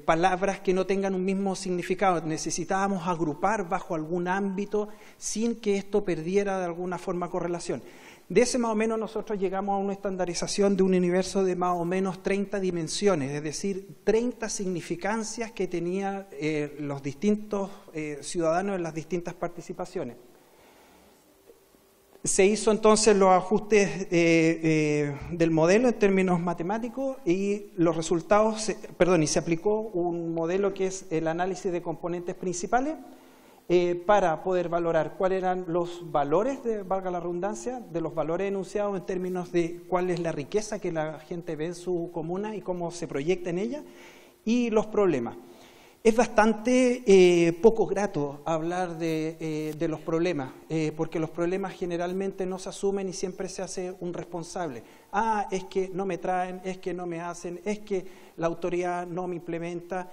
Speaker 3: palabras que no tengan un mismo significado. Necesitábamos agrupar bajo algún ámbito sin que esto perdiera de alguna forma correlación. De ese más o menos nosotros llegamos a una estandarización de un universo de más o menos 30 dimensiones, es decir, 30 significancias que tenían los distintos ciudadanos en las distintas participaciones. Se hizo entonces los ajustes del modelo en términos matemáticos y los resultados, y se aplicó un modelo que es el análisis de componentes principales para poder valorar cuáles eran los valores, valga la redundancia, de los valores enunciados en términos de cuál es la riqueza que la gente ve en su comuna y cómo se proyecta en ella, y los problemas. Es bastante poco grato hablar de los problemas, porque los problemas generalmente no se asumen y siempre se hace un responsable. Es que no me traen, es que no me hacen, es que la autoridad no me implementa.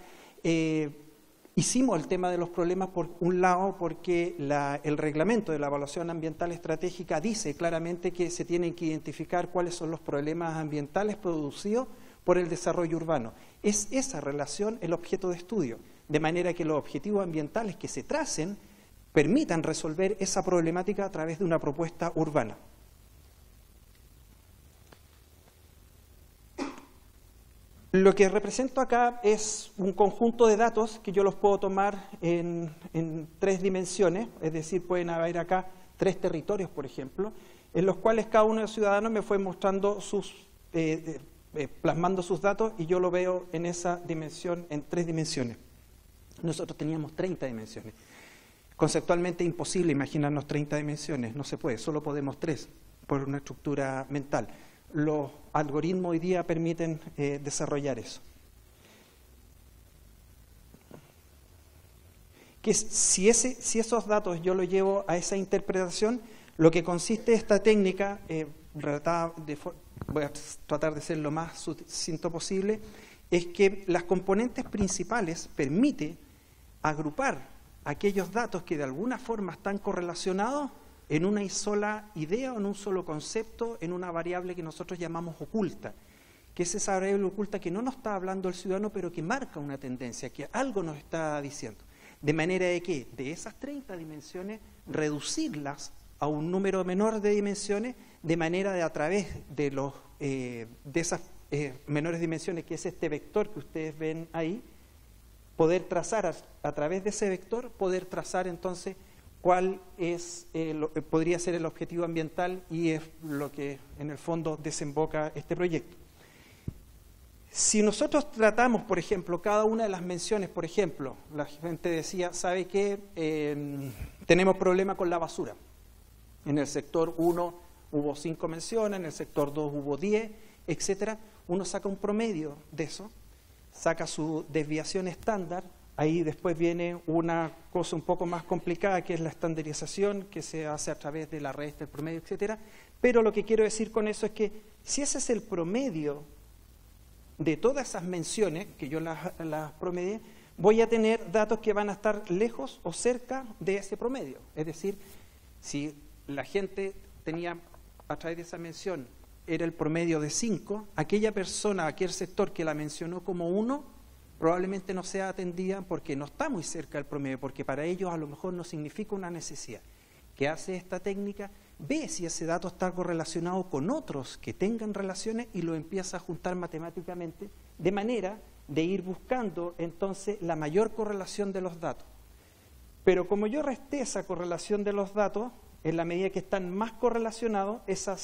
Speaker 3: Hicimos el tema de los problemas por un lado porque el reglamento de la evaluación ambiental estratégica dice claramente que se tienen que identificar cuáles son los problemas ambientales producidos por el desarrollo urbano. Es esa relación el objeto de estudio, de manera que los objetivos ambientales que se tracen permitan resolver esa problemática a través de una propuesta urbana. Lo que represento acá es un conjunto de datos que yo los puedo tomar en 3 dimensiones, es decir, pueden haber acá 3 territorios, por ejemplo, en los cuales cada uno de los ciudadanos me fue mostrando plasmando sus datos y yo lo veo en esa dimensión, en 3 dimensiones. Nosotros teníamos 30 dimensiones. Conceptualmente imposible imaginarnos 30 dimensiones, no se puede, solo podemos 3 por una estructura mental. Los algoritmos hoy día permiten desarrollar eso. Que si esos datos yo los llevo a esa interpretación, lo que consiste esta técnica, voy a tratar de ser lo más sucinto posible, es que las componentes principales permiten agrupar aquellos datos que de alguna forma están correlacionados en una sola idea o en un solo concepto, en una variable que nosotros llamamos oculta, que es esa variable oculta que no nos está hablando el ciudadano, pero que marca una tendencia, que algo nos está diciendo. De manera de que de esas 30 dimensiones, reducirlas a un número menor de dimensiones, de manera de a través de esas menores dimensiones, que es este vector que ustedes ven ahí, poder trazar a través de ese vector, poder trazar entonces cuál es podría ser el objetivo ambiental, y es lo que en el fondo desemboca este proyecto. Si nosotros tratamos, por ejemplo, cada una de las menciones, por ejemplo, la gente decía, ¿sabe qué? Tenemos problema con la basura. En el sector 1 hubo 5 menciones, en el sector 2 hubo 10, etcétera. Uno saca un promedio de eso, saca su desviación estándar. Ahí después viene una cosa un poco más complicada, que es la estandarización, que se hace a través de la resta, el promedio, etcétera. Pero lo que quiero decir con eso es que si ese es el promedio de todas esas menciones, que yo las promedié, voy a tener datos que van a estar lejos o cerca de ese promedio. Es decir, si la gente tenía a través de esa mención, era el promedio de 5, aquella persona, aquel sector que la mencionó como 1, probablemente no sea atendida porque no está muy cerca del promedio, porque para ellos a lo mejor no significa una necesidad. ¿Qué hace esta técnica? Ve si ese dato está correlacionado con otros que tengan relaciones y lo empieza a juntar matemáticamente, de manera de ir buscando entonces la mayor correlación de los datos. Pero como yo resté esa correlación de los datos, en la medida que están más correlacionados, esta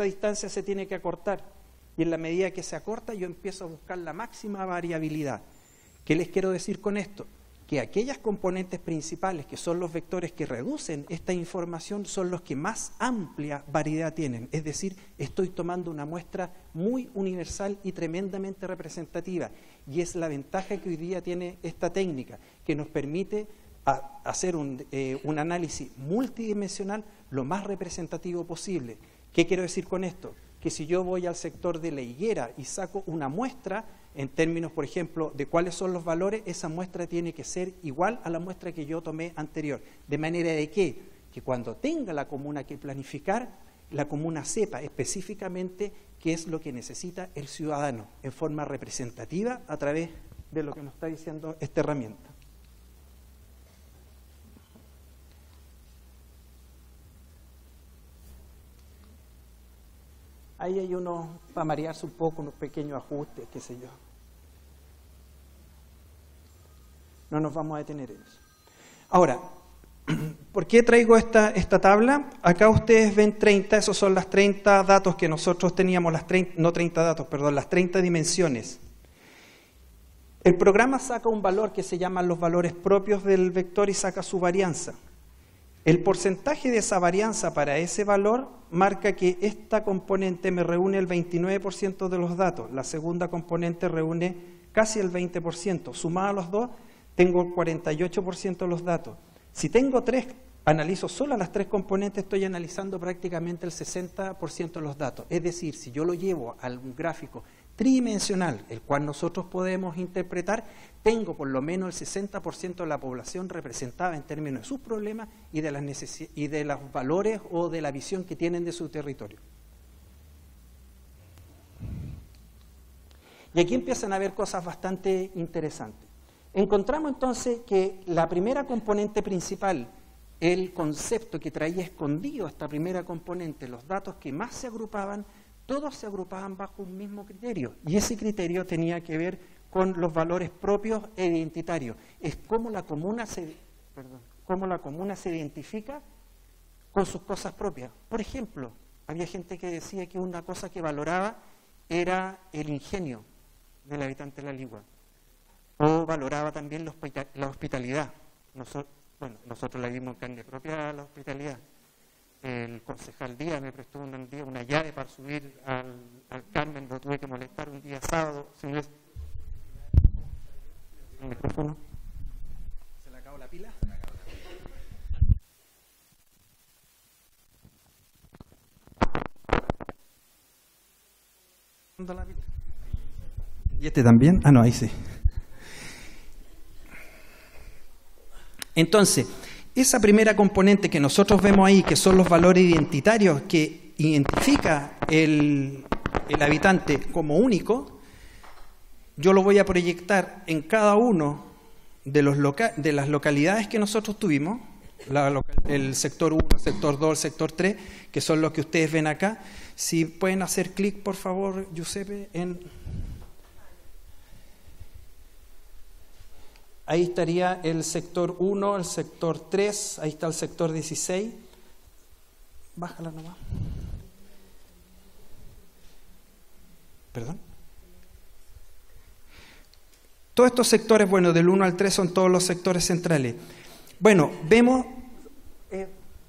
Speaker 3: distancia se tiene que acortar. Y en la medida que se acorta, yo empiezo a buscar la máxima variabilidad. ¿Qué les quiero decir con esto? Que aquellas componentes principales, que son los vectores que reducen esta información, son los que más amplia variedad tienen. Es decir, estoy tomando una muestra muy universal y tremendamente representativa. Y es la ventaja que hoy día tiene esta técnica, que nos permite hacer un análisis multidimensional lo más representativo posible. ¿Qué quiero decir con esto? Que si yo voy al sector de la higuera y saco una muestra, en términos, por ejemplo, de cuáles son los valores, esa muestra tiene que ser igual a la muestra que yo tomé anterior. De manera de que cuando tenga la comuna que planificar, la comuna sepa específicamente qué es lo que necesita el ciudadano en forma representativa a través de lo que nos está diciendo esta herramienta. Ahí hay para marearse un poco, unos pequeños ajustes, qué sé yo. No nos vamos a detener en eso. Ahora, ¿por qué traigo esta tabla? Acá ustedes ven 30, esos son las 30 datos que nosotros teníamos, las 30 dimensiones. El programa saca un valor que se llaman los valores propios del vector y saca su varianza. El porcentaje de esa varianza para ese valor marca que esta componente me reúne el 29% de los datos, la segunda componente reúne casi el 20%. Sumado los dos, tengo el 48% de los datos. Si tengo 3, analizo solo las 3 componentes, estoy analizando prácticamente el 60% de los datos. Es decir, si yo lo llevo a un gráfico tridimensional, el cual nosotros podemos interpretar, tengo por lo menos el 60% de la población representada en términos de sus problemas y de los valores o de la visión que tienen de su territorio. Y aquí empiezan a haber cosas bastante interesantes. Encontramos entonces que la primera componente principal, el concepto que traía escondido esta primera componente, los datos que más se agrupaban, todos se agrupaban bajo un mismo criterio. Y ese criterio tenía que ver con los valores propios e identitarios. Es cómo la comuna se identifica con sus cosas propias. Por ejemplo, había gente que decía que una cosa que valoraba era el ingenio del habitante de la Ligua, o valoraba también la hospitalidad. Nosotros la vimos en carne propia a la hospitalidad. El concejal Díaz me prestó un día una llave para subir al Carmen, lo tuve que molestar un día sábado. ¿El micrófono? ¿Se le acabó la pila? ¿Y este también? Ah, no, ahí sí. Entonces, esa primera componente que nosotros vemos ahí, que son los valores identitarios que identifica el habitante como único, yo lo voy a proyectar en cada uno de las localidades que nosotros tuvimos, el sector 1, el sector 2, el sector 3, que son los que ustedes ven acá. Si pueden hacer clic, por favor, Giuseppe, ahí estaría el sector 1, el sector 3, ahí está el sector 16. Bájala nomás. Perdón. Todos estos sectores, bueno, del 1 al 3 son todos los sectores centrales. Bueno, vemos,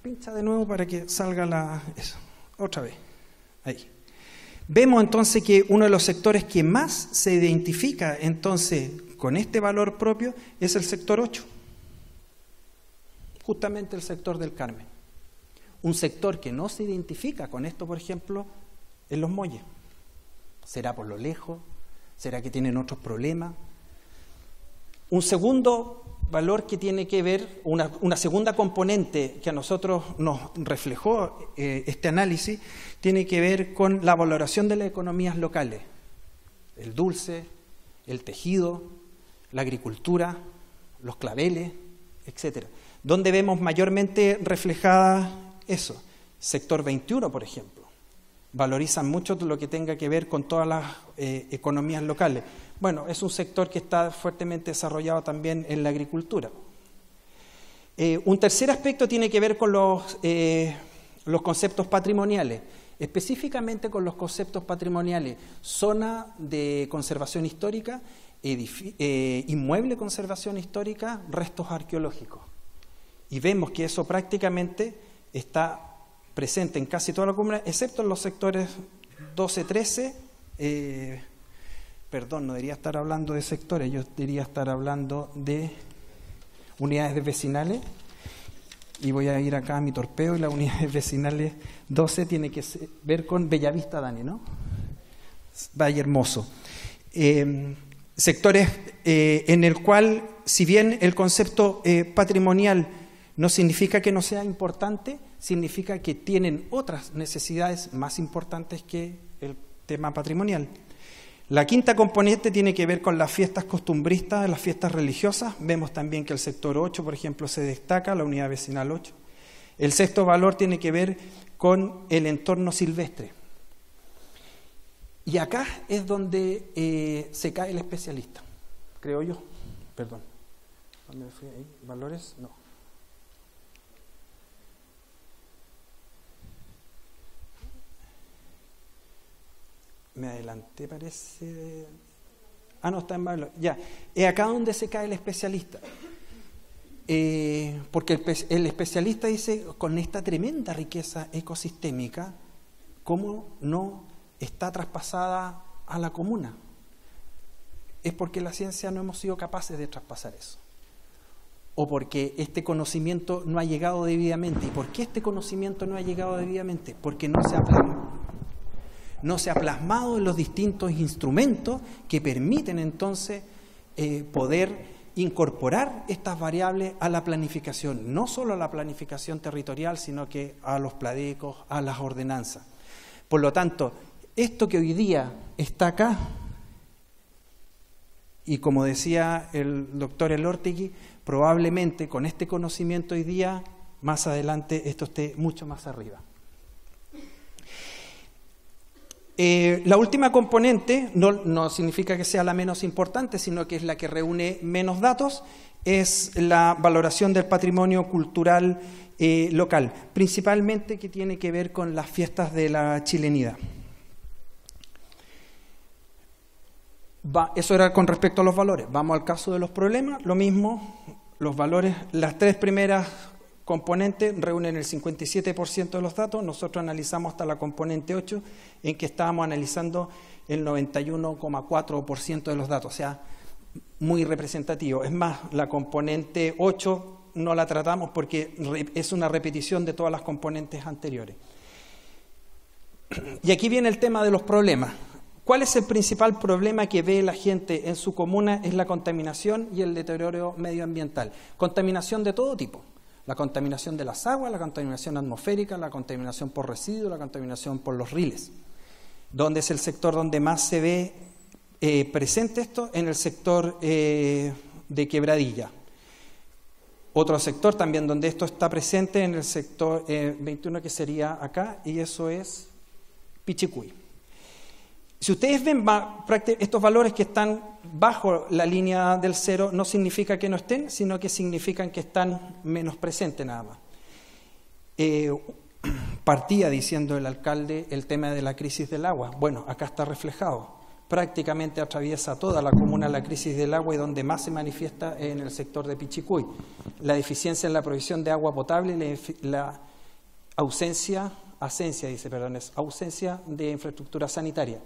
Speaker 3: pincha de nuevo para que salga eso, otra vez, ahí. Vemos entonces que uno de los sectores que más se identifica entonces con este valor propio es el sector 8, justamente el sector del Carmen. Un sector que no se identifica con esto, por ejemplo, en Los Molles. ¿Será por lo lejos? ¿Será que tienen otros problemas? Un segundo valor que tiene que ver, una segunda componente que a nosotros nos reflejó este análisis, tiene que ver con la valoración de las economías locales. El dulce, el tejido, la agricultura, los claveles, etcétera. ¿Dónde vemos mayormente reflejada eso? Sector 21, por ejemplo. Valorizan mucho lo que tenga que ver con todas las economías locales. Bueno, es un sector que está fuertemente desarrollado también en la agricultura. Un tercer aspecto tiene que ver con los conceptos patrimoniales, específicamente con los conceptos patrimoniales, zona de conservación histórica, inmueble de conservación histórica, restos arqueológicos. Y vemos que eso prácticamente está presente en casi toda la comuna, excepto en los sectores 12, 13, perdón, no debería estar hablando de sectores, yo debería estar hablando de unidades vecinales, y voy a ir acá a mi torpeo, y las unidades vecinales 12 tiene que ver con Bellavista, Dani, ¿no? Valle Hermoso. Sectores en el cual, si bien el concepto patrimonial no significa que no sea importante, significa que tienen otras necesidades más importantes que el tema patrimonial. La quinta componente tiene que ver con las fiestas costumbristas, las fiestas religiosas. Vemos también que el sector 8, por ejemplo, se destaca, la unidad vecinal 8. El sexto valor tiene que ver con el entorno silvestre. Y acá es donde se cae el especialista, creo yo. Perdón. ¿Dónde fui ahí? ¿Valores? No. Me adelanté, parece. Ah, no, está en valor. Ya. Es acá donde se cae el especialista. Porque el especialista dice, con esta tremenda riqueza ecosistémica, ¿cómo no está traspasada a la comuna? Es porque la ciencia no hemos sido capaces de traspasar eso. O porque este conocimiento no ha llegado debidamente. ¿Y por qué este conocimiento no ha llegado debidamente? Porque no se ha no se ha plasmado en los distintos instrumentos que permiten entonces poder incorporar estas variables a la planificación, no solo a la planificación territorial, sino que a los pladecos, a las ordenanzas. Por lo tanto, esto que hoy día está acá, y como decía el doctor Elortegui, probablemente con este conocimiento hoy día, más adelante esto esté mucho más arriba. La última componente, no significa que sea la menos importante, sino que es la que reúne menos datos, es la valoración del patrimonio cultural local, principalmente que tiene que ver con las fiestas de la chilenidad. Eso era con respecto a los valores. Vamos al caso de los problemas, lo mismo, los valores, las tres primeras componentes reúnen el 57% de los datos, nosotros analizamos hasta la componente 8, en que estábamos analizando el 91,4% de los datos, o sea, muy representativo. Es más, la componente 8 no la tratamos porque es una repetición de todas las componentes anteriores. Y aquí viene el tema de los problemas. ¿Cuál es el principal problema que ve la gente en su comuna? Es la contaminación y el deterioro medioambiental. Contaminación de todo tipo. La contaminación de las aguas, la contaminación atmosférica, la contaminación por residuos, la contaminación por los riles. ¿Dónde es el sector donde más se ve presente esto? En el sector de Quebradilla. Otro sector también donde esto está presente en el sector 21, que sería acá, y eso es Pichicuy. Si ustedes ven estos valores que están bajo la línea del cero, no significa que no estén, sino que significan que están menos presentes nada más. Partía diciendo el alcalde el tema de la crisis del agua. Bueno, acá está reflejado. Prácticamente atraviesa toda la comuna la crisis del agua y donde más se manifiesta en el sector de Pichicuy. La deficiencia en la provisión de agua potable y la ausencia de infraestructura sanitaria.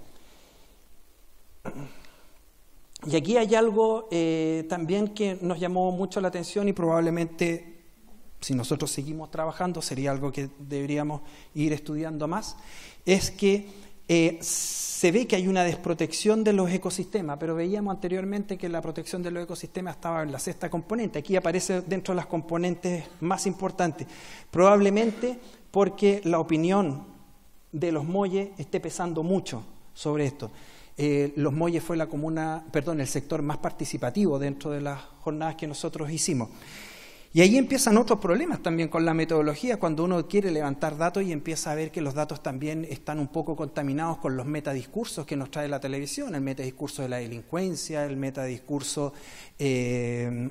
Speaker 3: Y aquí hay algo también que nos llamó mucho la atención y probablemente, si nosotros seguimos trabajando, sería algo que deberíamos ir estudiando más, es que se ve que hay una desprotección de los ecosistemas, pero veíamos anteriormente que la protección de los ecosistemas estaba en la sexta componente. Aquí aparece dentro de las componentes más importantes, probablemente porque la opinión de Los Molles esté pesando mucho sobre esto. Los Molles fue el sector más participativo dentro de las jornadas que nosotros hicimos. Y ahí empiezan otros problemas también con la metodología, cuando uno quiere levantar datos y empieza a ver que los datos también están un poco contaminados con los metadiscursos que nos trae la televisión, el metadiscurso de la delincuencia, el metadiscurso de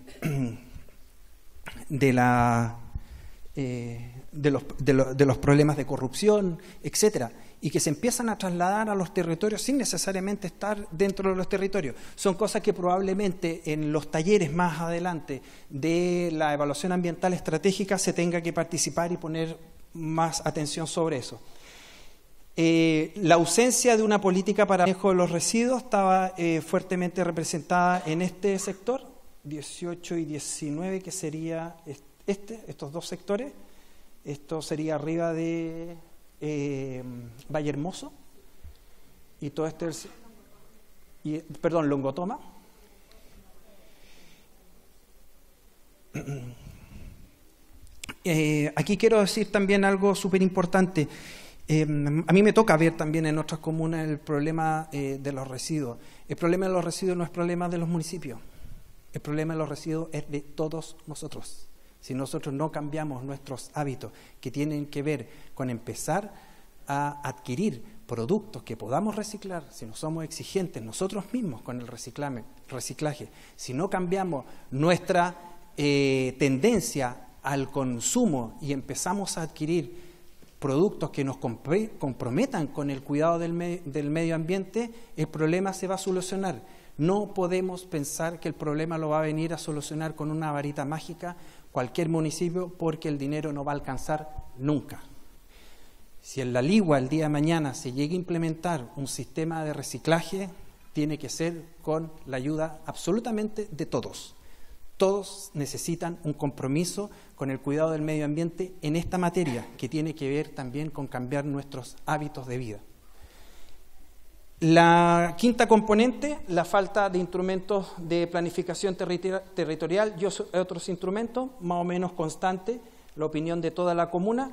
Speaker 3: los problemas de corrupción, etcétera, y que se empiezan a trasladar a los territorios sin necesariamente estar dentro de los territorios. Son cosas que probablemente en los talleres más adelante de la evaluación ambiental estratégica se tenga que participar y poner más atención sobre eso. La ausencia de una política para el manejo de los residuos estaba fuertemente representada en este sector, 18 y 19, que sería estos dos sectores. Esto sería arriba de Valle Hermoso y todo Longotoma. Aquí quiero decir también algo súper importante. A mí me toca ver también en otras comunas el problema de los residuos. El problema de los residuos no es problema de los municipios. El problema de los residuos es de todos nosotros. Si nosotros no cambiamos nuestros hábitos que tienen que ver con empezar a adquirir productos que podamos reciclar, si no somos exigentes nosotros mismos con el reciclaje, si no cambiamos nuestra tendencia al consumo y empezamos a adquirir productos que nos comprometan con el cuidado del medio ambiente, el problema se va a solucionar. No podemos pensar que el problema lo va a venir a solucionar con una varita mágica cualquier municipio, porque el dinero no va a alcanzar nunca. Si en La Ligua el día de mañana se llegue a implementar un sistema de reciclaje, tiene que ser con la ayuda absolutamente de todos. Todos necesitan un compromiso con el cuidado del medio ambiente en esta materia, que tiene que ver también con cambiar nuestros hábitos de vida. La quinta componente, la falta de instrumentos de planificación territorial y otros instrumentos, más o menos constante, la opinión de toda la comuna,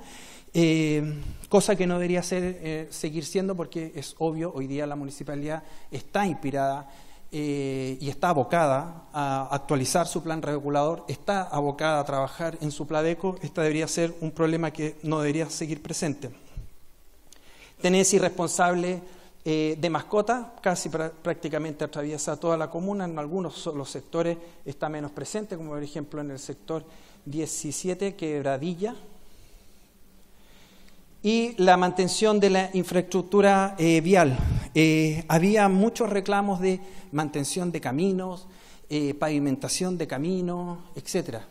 Speaker 3: cosa que no debería seguir siendo, porque es obvio, hoy día la municipalidad está inspirada y está abocada a actualizar su plan regulador, está abocada a trabajar en su Pladeco. Esta debería ser un problema que no debería seguir presente. Tenencia irresponsable de mascota, casi prácticamente atraviesa toda la comuna. En algunos los sectores está menos presente, como por ejemplo en el sector 17, Quebradilla. Y la mantención de la infraestructura vial. Había muchos reclamos de mantención de caminos, pavimentación de caminos, etcétera.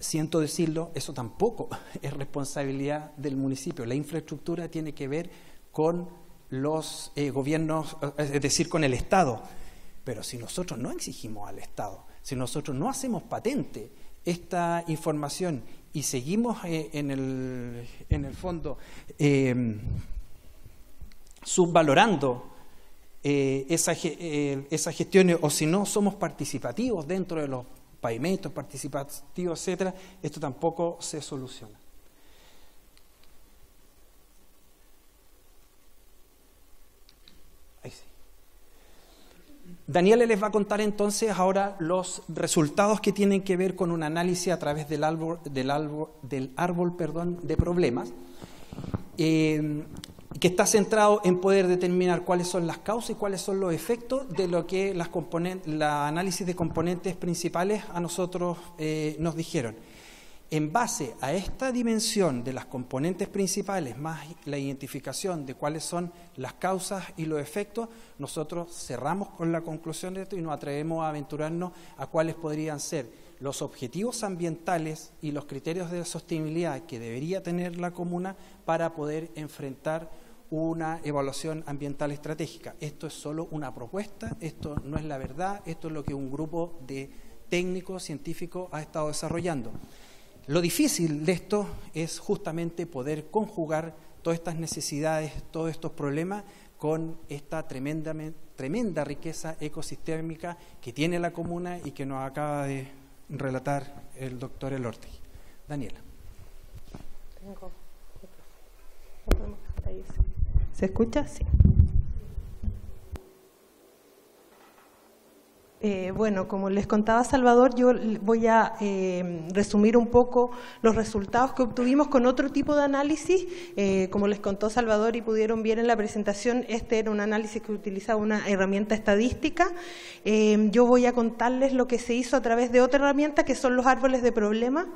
Speaker 3: Siento decirlo, eso tampoco es responsabilidad del municipio. La infraestructura tiene que ver con los gobiernos, es decir, con el Estado. Pero si nosotros no exigimos al Estado, si nosotros no hacemos patente esta información y seguimos en el fondo subvalorando esas gestiones, o si no somos participativos dentro de los pavimentos participativos, etcétera, esto tampoco se soluciona. Ahí sí. Daniela les va a contar entonces ahora los resultados que tienen que ver con un análisis a través del árbol de problemas, que está centrado en poder determinar cuáles son las causas y cuáles son los efectos de lo que la análisis de componentes principales a nosotros nos dijeron. En base a esta dimensión de las componentes principales, más la identificación de cuáles son las causas y los efectos, nosotros cerramos con la conclusión de esto y nos atrevemos a aventurarnos a cuáles podrían ser los objetivos ambientales y los criterios de sostenibilidad que debería tener la comuna para poder enfrentar una evaluación ambiental estratégica. Esto es solo una propuesta, esto no es la verdad, esto es lo que un grupo de técnicos, científicos ha estado desarrollando. Lo difícil de esto es justamente poder conjugar todas estas necesidades, todos estos problemas con esta tremenda riqueza ecosistémica que tiene la comuna y que nos acaba de relatar el doctor Elortegui. Daniela.
Speaker 6: ¿Se escucha? Sí. Bueno, como les contaba Salvador, yo voy a resumir un poco los resultados que obtuvimos con otro tipo de análisis. Como les contó Salvador y pudieron ver en la presentación, este era un análisis que utilizaba una herramienta estadística. Yo voy a contarles lo que se hizo a través de otra herramienta, que son los árboles de problema.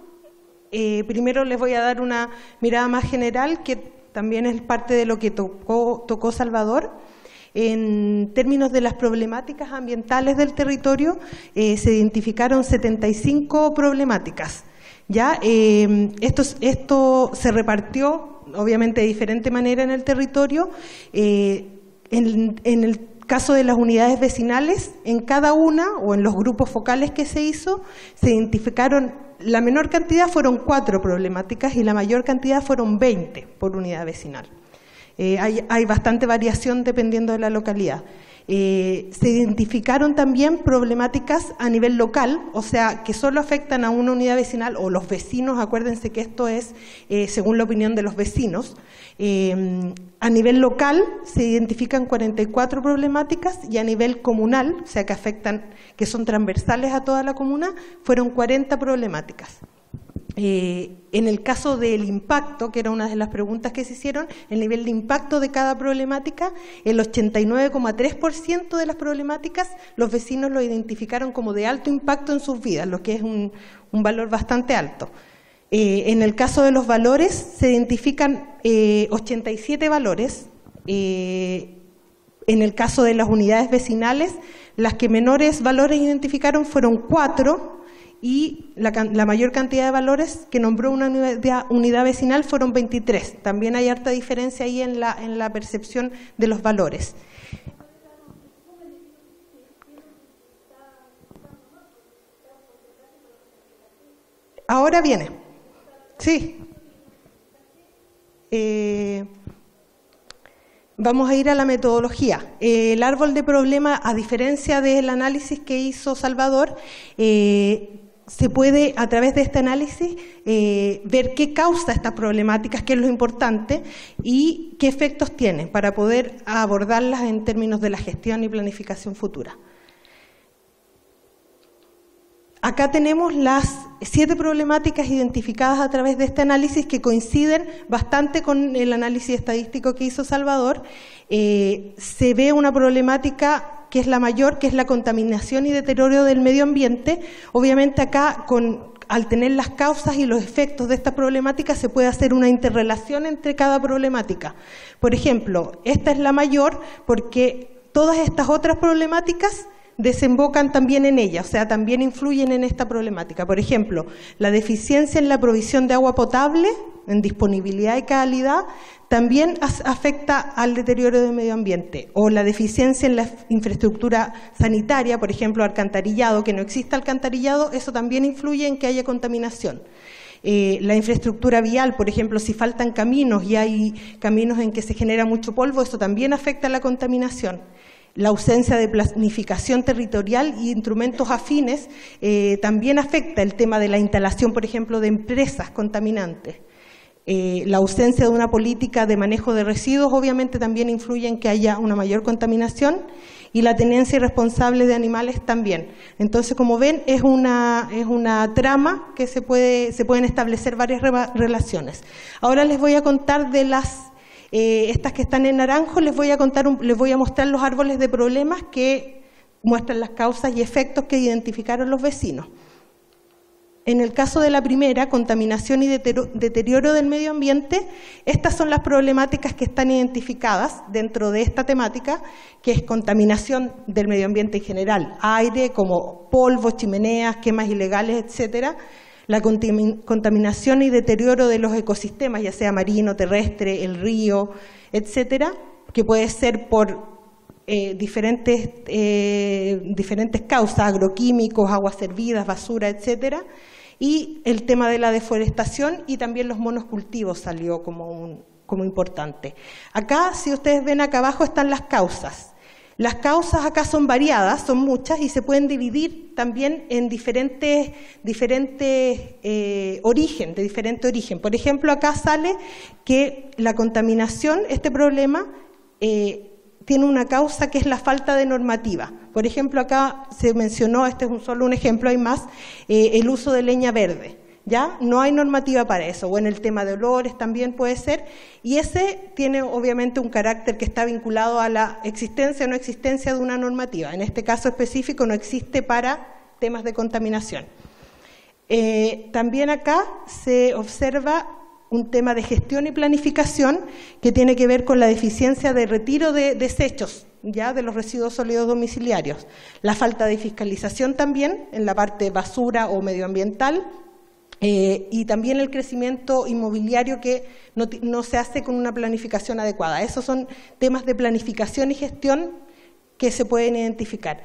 Speaker 6: Primero les voy a dar una mirada más general, que también es parte de lo que tocó Salvador. En términos de las problemáticas ambientales del territorio, se identificaron 75 problemáticas. ¿Ya? Esto se repartió, obviamente, de diferente manera en el territorio. En el caso de las unidades vecinales, en cada una, o en los grupos focales que se hizo, se identificaron, la menor cantidad fueron 4 problemáticas y la mayor cantidad fueron 20 por unidad vecinal. Hay bastante variación dependiendo de la localidad. Se identificaron también problemáticas a nivel local, o sea, que solo afectan a una unidad vecinal o los vecinos. Acuérdense que esto es según la opinión de los vecinos. A nivel local se identifican 44 problemáticas y a nivel comunal, o sea, que son transversales a toda la comuna, fueron 40 problemáticas. En el caso del impacto, que era una de las preguntas que se hicieron, el nivel de impacto de cada problemática, el 89,3% de las problemáticas los vecinos lo identificaron como de alto impacto en sus vidas, lo que es un valor bastante alto. En el caso de los valores, se identifican 87 valores. En el caso de las unidades vecinales, las que menores valores identificaron fueron 4, y la mayor cantidad de valores que nombró una unidad vecinal fueron 23. También hay harta diferencia ahí en la percepción de los valores. Ahora viene. Sí. Vamos a ir a la metodología. El árbol de problema, a diferencia del análisis que hizo Salvador, se puede, a través de este análisis, ver qué causa estas problemáticas, qué es lo importante y qué efectos tienen para poder abordarlas en términos de la gestión y planificación futura. Acá tenemos las 7 problemáticas identificadas a través de este análisis que coinciden bastante con el análisis estadístico que hizo Salvador. Se ve una problemática que es la mayor, que es la contaminación y deterioro del medio ambiente. Obviamente acá, al tener las causas y los efectos de esta problemática, se puede hacer una interrelación entre cada problemática. Por ejemplo, esta es la mayor porque todas estas otras problemáticas desembocan también en ella, o sea, también influyen en esta problemática. Por ejemplo, la deficiencia en la provisión de agua potable, en disponibilidad y calidad, también afecta al deterioro del medio ambiente. O la deficiencia en la infraestructura sanitaria, por ejemplo, alcantarillado, que no exista alcantarillado, eso también influye en que haya contaminación. La infraestructura vial, por ejemplo, si faltan caminos y hay caminos en que se genera mucho polvo, eso también afecta a la contaminación. La ausencia de planificación territorial y instrumentos afines también afecta el tema de la instalación, por ejemplo, de empresas contaminantes. La ausencia de una política de manejo de residuos obviamente también influye en que haya una mayor contaminación y la tenencia irresponsable de animales también. Entonces, como ven, es una trama que se pueden establecer varias relaciones. Ahora les voy a contar de estas que están en naranjo, les voy a mostrar los árboles de problemas que muestran las causas y efectos que identificaron los vecinos. En el caso de la primera, contaminación y deterioro del medio ambiente, estas son las problemáticas que están identificadas dentro de esta temática, que es contaminación del medio ambiente en general, aire como polvo, chimeneas, quemas ilegales, etcétera. La contaminación y deterioro de los ecosistemas, ya sea marino, terrestre, el río, etcétera, que puede ser por diferentes causas, agroquímicos, aguas hervidas, basura, etcétera. Y el tema de la deforestación y también los monocultivos salió como importante. Acá, si ustedes ven acá abajo, están las causas. Las causas acá son variadas, son muchas y se pueden dividir también en diferente origen. Por ejemplo, acá sale que la contaminación, este problema, tiene una causa que es la falta de normativa. Por ejemplo, acá se mencionó, este es solo un ejemplo, hay más, el uso de leña verde. ¿Ya? No hay normativa para eso, o en el tema de olores también puede ser, y ese tiene obviamente un carácter que está vinculado a la existencia o no existencia de una normativa. En este caso específico no existe para temas de contaminación. También acá se observa un tema de gestión y planificación que tiene que ver con la deficiencia de retiro de desechos, ya de los residuos sólidos domiciliarios. La falta de fiscalización también en la parte basura o medioambiental, y también el crecimiento inmobiliario que no se hace con una planificación adecuada. Esos son temas de planificación y gestión que se pueden identificar.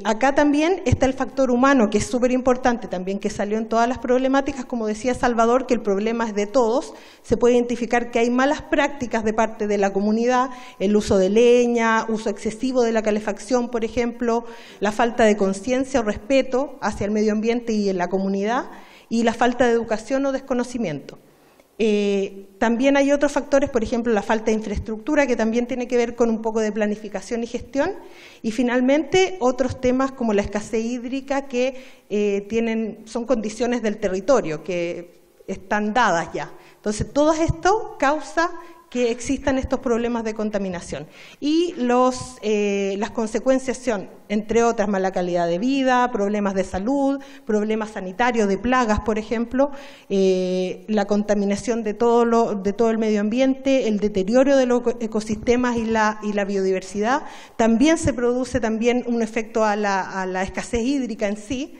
Speaker 6: Acá también está el factor humano, que es súper importante también, que salió en todas las problemáticas, como decía Salvador, que el problema es de todos. Se puede identificar que hay malas prácticas de parte de la comunidad, el uso de leña, uso excesivo de la calefacción, por ejemplo, la falta de conciencia o respeto hacia el medio ambiente y en la comunidad, y la falta de educación o desconocimiento. También hay otros factores, por ejemplo, la falta de infraestructura, que también tiene que ver con un poco de planificación y gestión, y finalmente otros temas como la escasez hídrica, que son condiciones del territorio, que están dadas ya. Entonces, todo esto causa que existan estos problemas de contaminación. Y las consecuencias son, entre otras, mala calidad de vida, problemas de salud, problemas sanitarios, de plagas, por ejemplo, la contaminación de todo el medio ambiente, el deterioro de los ecosistemas y la biodiversidad. También se produce un efecto a la escasez hídrica en sí.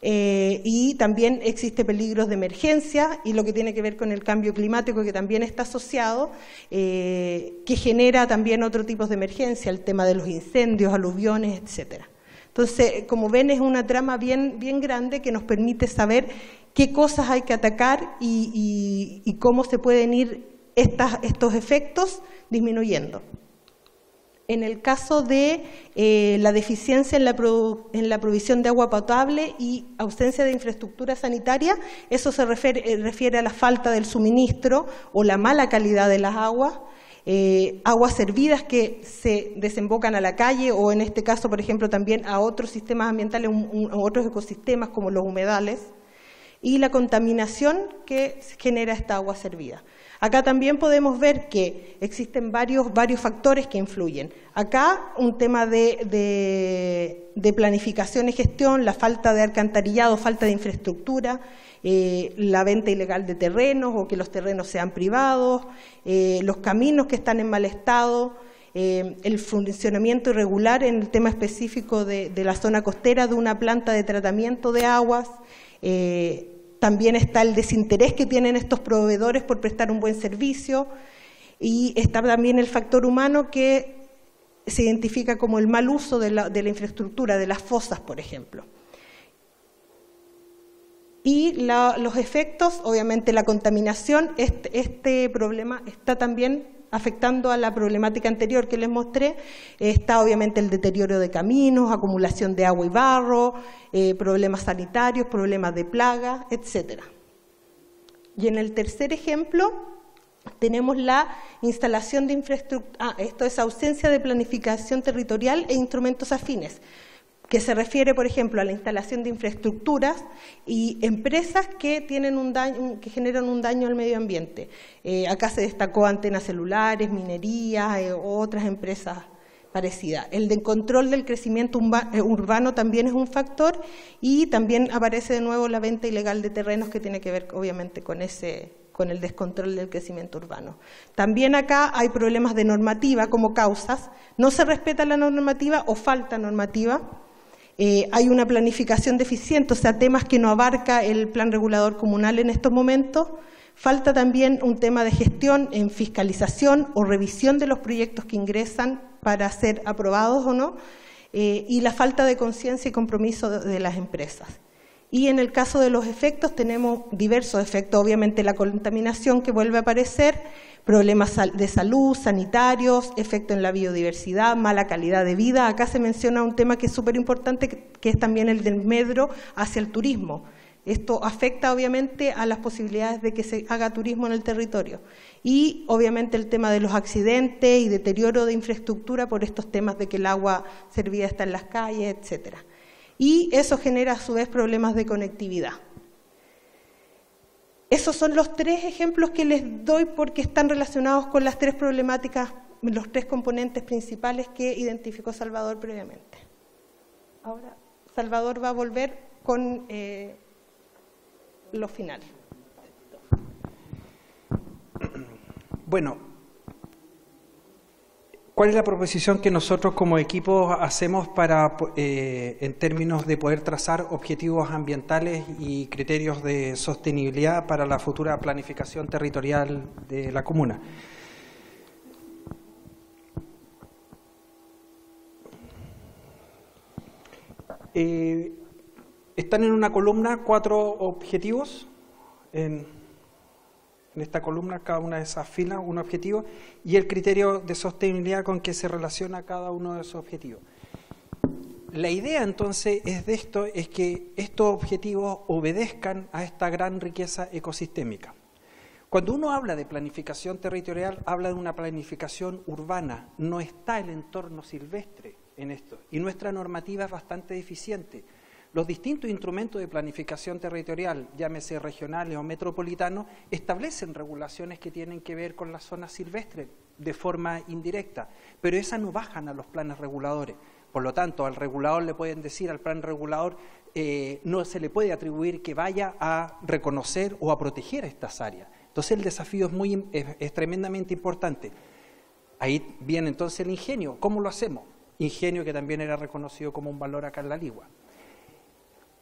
Speaker 6: Y también existe peligros de emergencia y lo que tiene que ver con el cambio climático, que también está asociado, que genera también otro tipo de emergencia, el tema de los incendios, aluviones, etcétera. Entonces, como ven, es una trama bien grande que nos permite saber qué cosas hay que atacar y cómo se pueden ir estos efectos disminuyendo. En el caso de la deficiencia en la provisión de agua potable y ausencia de infraestructura sanitaria, eso se refiere a la falta del suministro o la mala calidad de las aguas, aguas servidas que se desembocan a la calle o en este caso, por ejemplo, también a otros sistemas ambientales, a otros ecosistemas como los humedales, y la contaminación que genera esta agua servida. Acá también podemos ver que existen varios factores que influyen. Acá un tema de planificación y gestión, la falta de alcantarillado, falta de infraestructura, la venta ilegal de terrenos o que los terrenos sean privados, los caminos que están en mal estado, el funcionamiento irregular en el tema específico de la zona costera de una planta de tratamiento de aguas. También está el desinterés que tienen estos proveedores por prestar un buen servicio y está también el factor humano que se identifica como el mal uso de la infraestructura, de las fosas, por ejemplo. Y los efectos, obviamente la contaminación, este problema está también afectando a la problemática anterior que les mostré. Está obviamente el deterioro de caminos, acumulación de agua y barro, problemas sanitarios, problemas de plaga, etc. Y en el tercer ejemplo tenemos la instalación de infraestructura, esto es ausencia de planificación territorial e instrumentos afines, que se refiere, por ejemplo, a la instalación de infraestructuras y empresas que tienen un daño, que generan un daño al medio ambiente. Acá se destacó antenas celulares, minería, otras empresas parecidas. El de control del crecimiento urbano también es un factor y también aparece de nuevo la venta ilegal de terrenos que tiene que ver, obviamente, con el descontrol del crecimiento urbano. También acá hay problemas de normativa como causas. No se respeta la normativa o falta normativa. Hay una planificación deficiente, o sea, temas que no abarca el plan regulador comunal en estos momentos. Falta también un tema de gestión en fiscalización o revisión de los proyectos que ingresan para ser aprobados o no, y la falta de conciencia y compromiso de las empresas. Y en el caso de los efectos tenemos diversos efectos, obviamente la contaminación que vuelve a aparecer, problemas de salud, sanitarios, efecto en la biodiversidad, mala calidad de vida. Acá se menciona un tema que es súper importante, que es también el del medro hacia el turismo. Esto afecta obviamente a las posibilidades de que se haga turismo en el territorio. Y obviamente el tema de los accidentes y deterioro de infraestructura por estos temas de que el agua servida está en las calles, etcétera. Y eso genera a su vez problemas de conectividad. Esos son los tres ejemplos que les doy porque están relacionados con las tres problemáticas, los tres componentes principales que identificó Salvador previamente. Ahora Salvador va a volver con lo final.
Speaker 3: Bueno, ¿cuál es la proposición que nosotros como equipo hacemos para, en términos de poder trazar objetivos ambientales y criterios de sostenibilidad para la futura planificación territorial de la comuna? Están en una columna 4 objetivos. En esta columna, cada una de esas filas, un objetivo, y el criterio de sostenibilidad con que se relaciona cada uno de esos objetivos. La idea entonces es que estos objetivos obedezcan a esta gran riqueza ecosistémica. Cuando uno habla de planificación territorial, habla de una planificación urbana, no está el entorno silvestre en esto, y nuestra normativa es bastante deficiente. Los distintos instrumentos de planificación territorial, llámese regionales o metropolitanos, establecen regulaciones que tienen que ver con las zonas silvestres de forma indirecta, pero esas no bajan a los planes reguladores. Por lo tanto, al regulador le pueden decir, al plan regulador, no se le puede atribuir que vaya a reconocer o a proteger estas áreas. Entonces el desafío es tremendamente importante. Ahí viene entonces el ingenio. ¿Cómo lo hacemos? Ingenio que también era reconocido como un valor acá en La Ligua.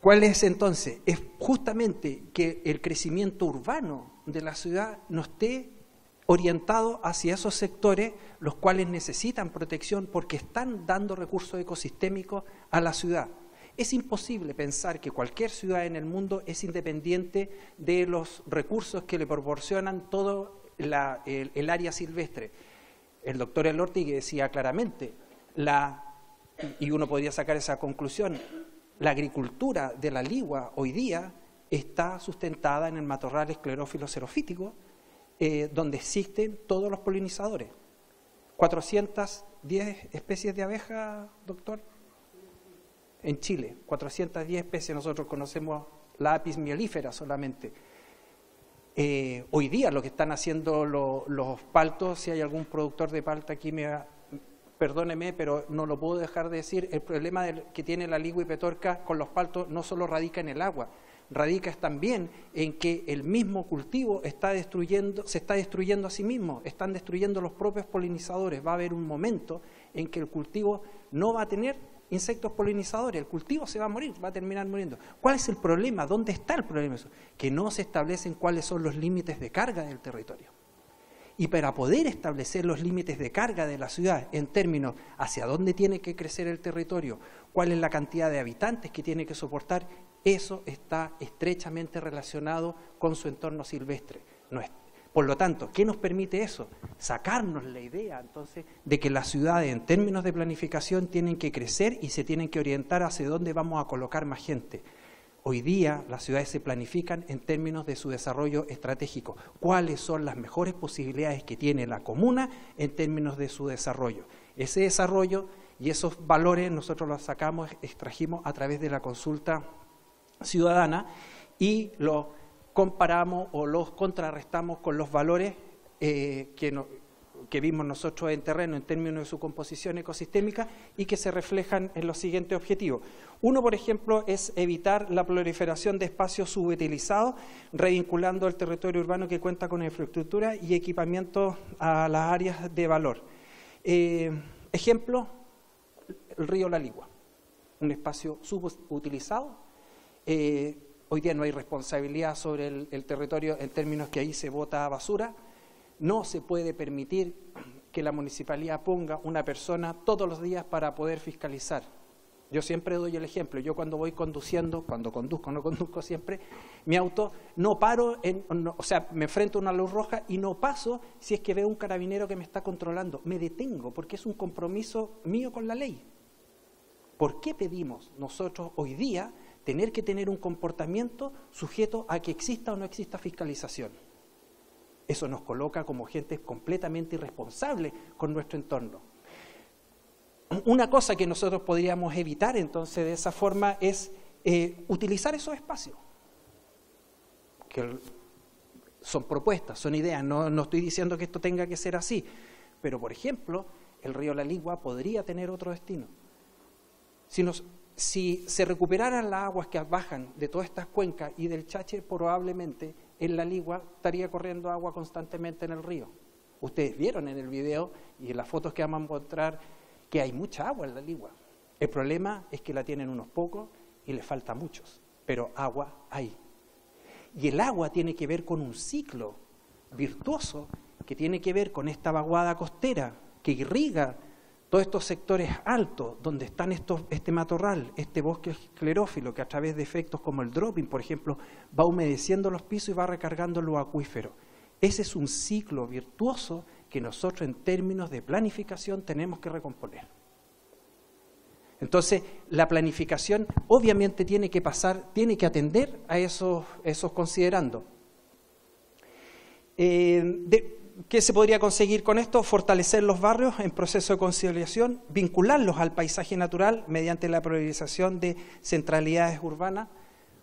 Speaker 3: ¿Cuál es entonces? Es justamente que el crecimiento urbano de la ciudad no esté orientado hacia esos sectores los cuales necesitan protección porque están dando recursos ecosistémicos a la ciudad. Es imposible pensar que cualquier ciudad en el mundo es independiente de los recursos que le proporcionan todo el área silvestre. El doctor Elorti decía claramente, y uno podría sacar esa conclusión, la agricultura de la Ligua hoy día está sustentada en el matorral esclerófilo xerofítico, donde existen todos los polinizadores. 410 especies de abejas, doctor, en Chile, 410 especies, nosotros conocemos la Apis mellifera solamente. Hoy día lo que están haciendo los paltos, si hay algún productor de palta aquí, perdóneme, pero no lo puedo dejar de decir, el problema que tiene la Ligua y Petorca con los paltos no solo radica en el agua, radica también en que el mismo cultivo se está destruyendo a sí mismo, están destruyendo los propios polinizadores. Va a haber un momento en que el cultivo no va a tener insectos polinizadores, el cultivo se va a morir, va a terminar muriendo. ¿Cuál es el problema? ¿Dónde está el problema? Que no se establecen cuáles son los límites de carga del territorio. Y para poder establecer los límites de carga de la ciudad en términos hacia dónde tiene que crecer el territorio, cuál es la cantidad de habitantes que tiene que soportar, eso está estrechamente relacionado con su entorno silvestre. Por lo tanto, ¿qué nos permite eso? Sacarnos la idea, entonces, de que las ciudades, en términos de planificación, tienen que crecer y se tienen que orientar hacia dónde vamos a colocar más gente. Hoy día las ciudades se planifican en términos de su desarrollo estratégico. ¿Cuáles son las mejores posibilidades que tiene la comuna en términos de su desarrollo? Ese desarrollo y esos valores nosotros los extrajimos a través de la consulta ciudadana y los comparamos o los contrarrestamos con los valores que vimos nosotros en terreno en términos de su composición ecosistémica y que se reflejan en los siguientes objetivos. Uno, por ejemplo, es evitar la proliferación de espacios subutilizados, revinculando el territorio urbano que cuenta con infraestructura y equipamiento a las áreas de valor. Ejemplo, el río La Ligua, un espacio subutilizado. Hoy día no hay responsabilidad sobre el territorio en términos que ahí se bota basura. No se puede permitir que la municipalidad ponga una persona todos los días para poder fiscalizar. Yo siempre doy el ejemplo. Yo cuando voy conduciendo, cuando conduzco, no conduzco siempre, mi auto no paro, me enfrento a una luz roja y no paso si es que veo un carabinero que me está controlando. Me detengo porque es un compromiso mío con la ley. ¿Por qué pedimos nosotros hoy día tener que tener un comportamiento sujeto a que exista o no exista fiscalización? Eso nos coloca como gente completamente irresponsable con nuestro entorno. Una cosa que nosotros podríamos evitar entonces de esa forma es utilizar esos espacios, que son propuestas, son ideas, no estoy diciendo que esto tenga que ser así, pero por ejemplo, el río La Ligua podría tener otro destino. Si se recuperaran las aguas que bajan de todas estas cuencas y del Chache, probablemente en La Ligua estaría corriendo agua constantemente en el río. Ustedes vieron en el video y en las fotos que vamos a mostrar que hay mucha agua en La Ligua. El problema es que la tienen unos pocos y les falta muchos, pero agua hay. Y el agua tiene que ver con un ciclo virtuoso que tiene que ver con esta vaguada costera que irriga todos estos sectores altos donde están este matorral, este bosque esclerófilo que a través de efectos como el dropping, por ejemplo, va humedeciendo los pisos y va recargando los acuíferos. Ese es un ciclo virtuoso que nosotros en términos de planificación tenemos que recomponer. Entonces, la planificación obviamente tiene que atender a esos considerandos. ¿Qué se podría conseguir con esto? Fortalecer los barrios en proceso de conciliación, vincularlos al paisaje natural mediante la priorización de centralidades urbanas.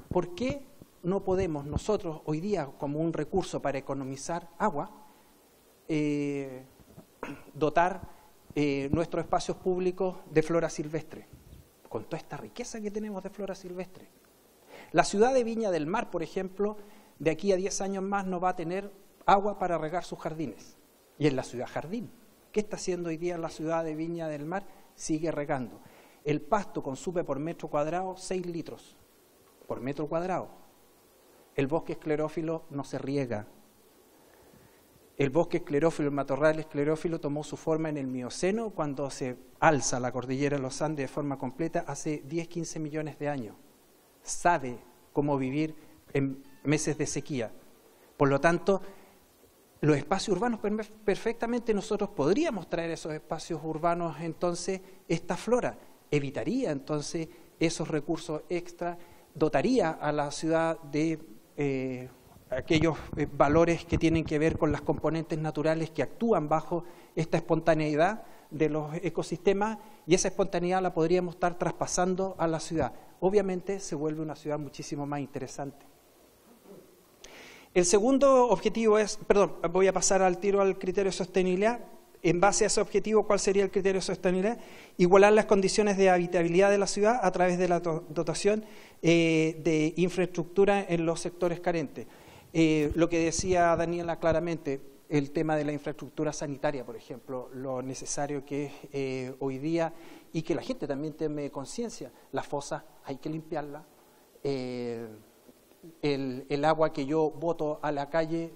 Speaker 3: ¿Por qué no podemos nosotros hoy día, como un recurso para economizar agua, dotar nuestros espacios públicos de flora silvestre, con toda esta riqueza que tenemos de flora silvestre? La ciudad de Viña del Mar, por ejemplo, de aquí a 10 años más no va a tener agua para regar sus jardines. Y es la ciudad jardín. ¿Qué está haciendo hoy día la ciudad de Viña del Mar? Sigue regando. El pasto consume por metro cuadrado 6 litros por metro cuadrado. El bosque esclerófilo no se riega. El bosque esclerófilo, el matorral esclerófilo tomó su forma en el Mioceno cuando se alza la cordillera de los Andes de forma completa hace 10-15 millones de años. Sabe cómo vivir en meses de sequía. Por lo tanto, los espacios urbanos, perfectamente nosotros podríamos traer esos espacios urbanos, entonces esta flora evitaría entonces esos recursos extra, dotaría a la ciudad de aquellos valores que tienen que ver con las componentes naturales que actúan bajo esta espontaneidad de los ecosistemas, y esa espontaneidad la podríamos estar traspasando a la ciudad. Obviamente se vuelve una ciudad muchísimo más interesante. El segundo objetivo es, voy a pasar al tiro al criterio de sostenibilidad. En base a ese objetivo, ¿cuál sería el criterio de sostenibilidad? Igualar las condiciones de habitabilidad de la ciudad a través de la dotación de infraestructura en los sectores carentes. Lo que decía Daniela claramente, el tema de la infraestructura sanitaria, por ejemplo, lo necesario que es hoy día, y que la gente también tome conciencia. Las fosas hay que limpiarlas. El agua que yo boto a la calle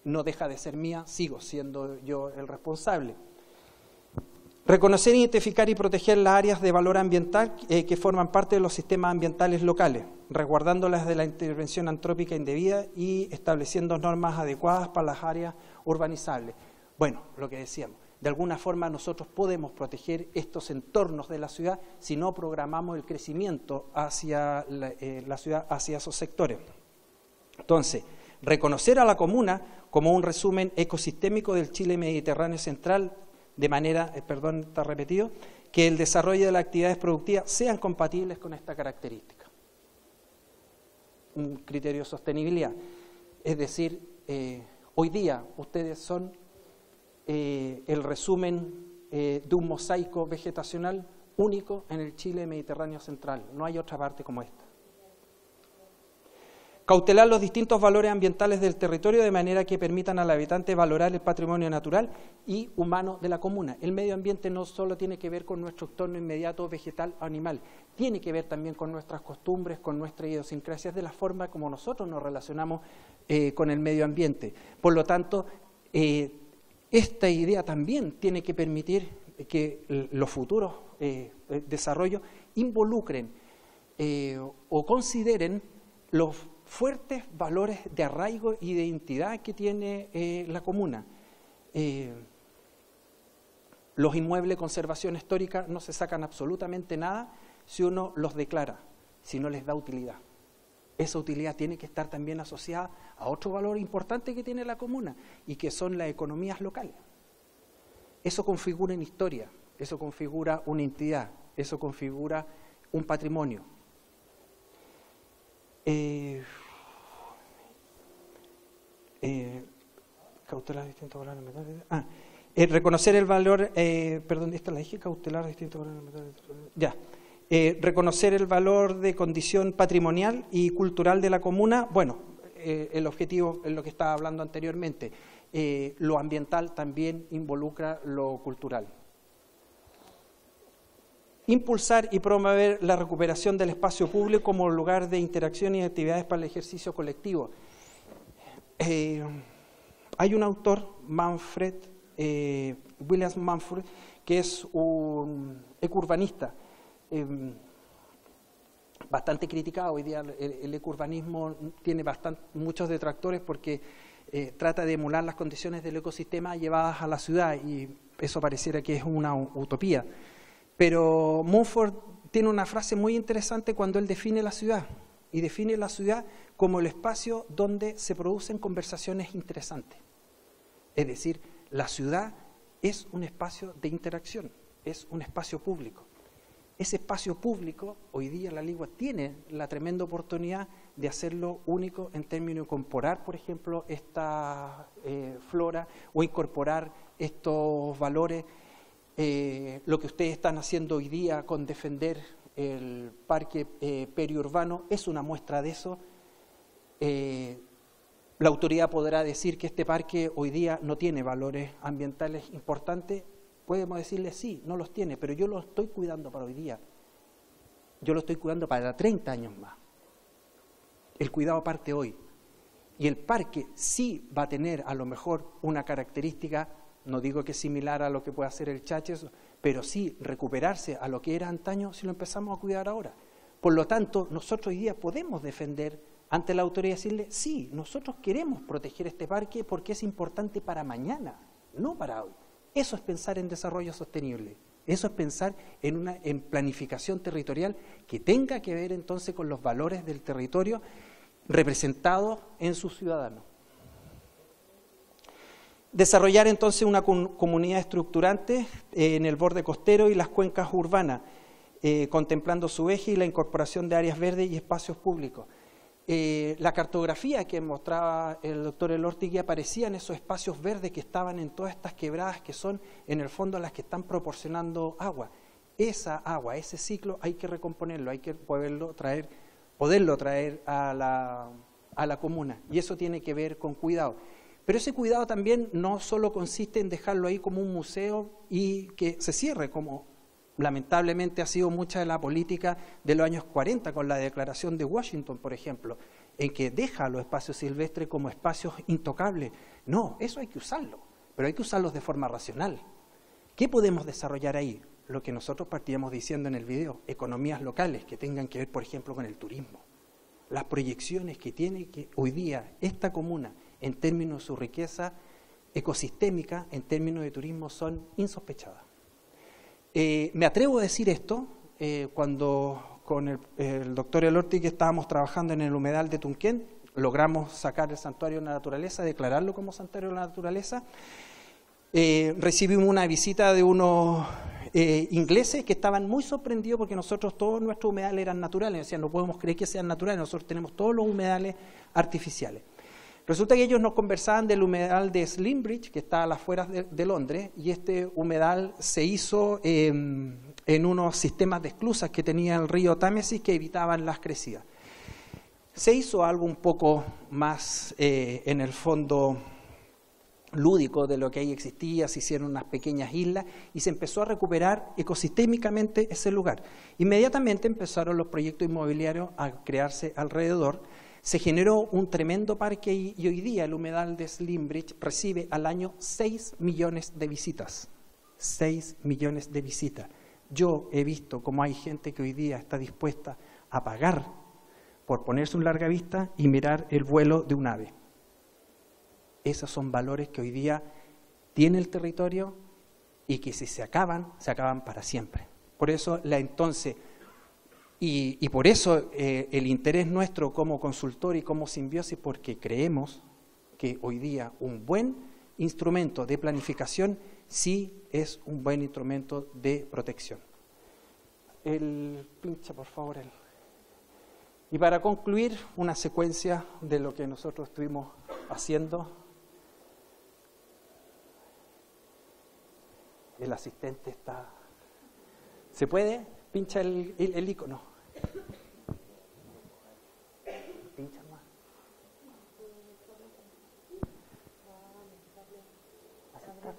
Speaker 3: no deja de ser mía, sigo siendo yo el responsable. Reconocer, identificar y proteger las áreas de valor ambiental que forman parte de los sistemas ambientales locales, resguardándolas de la intervención antrópica indebida y estableciendo normas adecuadas para las áreas urbanizables. Bueno, lo que decíamos, de alguna forma nosotros podemos proteger estos entornos de la ciudad si no programamos el crecimiento hacia la ciudad, hacia esos sectores. Entonces, reconocer a la comuna como un resumen ecosistémico del Chile Mediterráneo Central, de manera, está repetido, que el desarrollo de las actividades productivas sean compatibles con esta característica. Un criterio de sostenibilidad. Es decir, hoy día ustedes son el resumen de un mosaico vegetacional único en el Chile Mediterráneo Central. No hay otra parte como esta. Cautelar los distintos valores ambientales del territorio de manera que permitan al habitante valorar el patrimonio natural y humano de la comuna. El medio ambiente no solo tiene que ver con nuestro entorno inmediato vegetal o animal, tiene que ver también con nuestras costumbres, con nuestras idiosincrasias, de la forma como nosotros nos relacionamos con el medio ambiente. Por lo tanto, esta idea también tiene que permitir que los futuros desarrollos involucren o consideren los fuertes valores de arraigo y de identidad que tiene la comuna. Los inmuebles de conservación histórica no se sacan absolutamente nada si uno los declara, si no les da utilidad. Esa utilidad tiene que estar también asociada a otro valor importante que tiene la comuna y que son las economías locales. Eso configura una historia, eso configura una entidad, eso configura un patrimonio. Cautelar distintos valores metales. Reconocer el valor, esta la dije, cautelar distintos valores metales. Ya. Reconocer el valor de condición patrimonial y cultural de la comuna. Bueno, el objetivo es lo que estaba hablando anteriormente. Lo ambiental también involucra lo cultural. Impulsar y promover la recuperación del espacio público como lugar de interacción y actividades para el ejercicio colectivo. Hay un autor, William Manfred, que es un ecourbanista, bastante criticado. Hoy día el ecourbanismo tiene muchos detractores porque trata de emular las condiciones del ecosistema llevadas a la ciudad, y eso pareciera que es una utopía. Pero Mumford tiene una frase muy interesante cuando él define la ciudad, y define la ciudad como el espacio donde se producen conversaciones interesantes. Es decir, la ciudad es un espacio de interacción, es un espacio público. Ese espacio público, hoy día la Ligua tiene la tremenda oportunidad de hacerlo único en términos de incorporar, por ejemplo, esta flora o incorporar estos valores. Lo que ustedes están haciendo hoy día con defender el parque periurbano es una muestra de eso. La autoridad podrá decir que este parque hoy día no tiene valores ambientales importantes. Podemos decirle sí, no los tiene, pero yo lo estoy cuidando para hoy día. Yo lo estoy cuidando para 30 años más. El cuidado parte hoy. Y el parque sí va a tener a lo mejor una característica, no digo que es similar a lo que puede hacer el Cháchez, pero sí recuperarse a lo que era antaño si lo empezamos a cuidar ahora. Por lo tanto, nosotros hoy día podemos defender ante la autoridad y decirle, sí, nosotros queremos proteger este parque porque es importante para mañana, no para hoy. Eso es pensar en desarrollo sostenible. Eso es pensar en planificación territorial que tenga que ver entonces con los valores del territorio representados en sus ciudadanos. Desarrollar entonces una comunidad estructurante en el borde costero y las cuencas urbanas, contemplando su eje y la incorporación de áreas verdes y espacios públicos. La cartografía que mostraba el doctor Elortigui aparecía en esos espacios verdes que estaban en todas estas quebradas que son en el fondo las que están proporcionando agua. Esa agua, ese ciclo hay que recomponerlo, hay que poderlo traer a la comuna y eso tiene que ver con cuidado. Pero ese cuidado también no solo consiste en dejarlo ahí como un museo y que se cierre como lamentablemente ha sido mucha de la política de los años 40 con la Declaración de Washington, por ejemplo, en que deja los espacios silvestres como espacios intocables. No, eso hay que usarlo, pero hay que usarlos de forma racional. ¿Qué podemos desarrollar ahí? Lo que nosotros partíamos diciendo en el video, economías locales que tengan que ver, por ejemplo, con el turismo. Las proyecciones que tiene que hoy día esta comuna en términos de su riqueza ecosistémica, en términos de turismo, son insospechadas. Me atrevo a decir esto cuando con el doctor Elortigui estábamos trabajando en el humedal de Tunquén, logramos sacar el santuario de la naturaleza, declararlo como santuario de la naturaleza. Recibimos una visita de unos ingleses que estaban muy sorprendidos porque nosotros todos nuestros humedales eran naturales, decían no podemos creer que sean naturales, nosotros tenemos todos los humedales artificiales. Resulta que ellos nos conversaban del humedal de Slimbridge, que está a las afueras de Londres, y este humedal se hizo en unos sistemas de esclusas que tenía el río Támesis que evitaban las crecidas. Se hizo algo un poco más, en el fondo, lúdico de lo que ahí existía, se hicieron unas pequeñas islas y se empezó a recuperar ecosistémicamente ese lugar. Inmediatamente empezaron los proyectos inmobiliarios a crearse alrededor. Se generó un tremendo parque y hoy día el humedal de Slimbridge recibe al año 6 millones de visitas. 6 millones de visitas. Yo he visto cómo hay gente que hoy día está dispuesta a pagar por ponerse un largavista y mirar el vuelo de un ave. Esos son valores que hoy día tiene el territorio y que si se acaban para siempre. Por eso Y por eso el interés nuestro como consultor y como Simbiosis, porque creemos que hoy día un buen instrumento de planificación sí es un buen instrumento de protección. Pincha por favor. Y para concluir, una secuencia de lo que nosotros estuvimos haciendo. El asistente está... ¿Se puede? Pincha el icono. Pincha más. Acerca.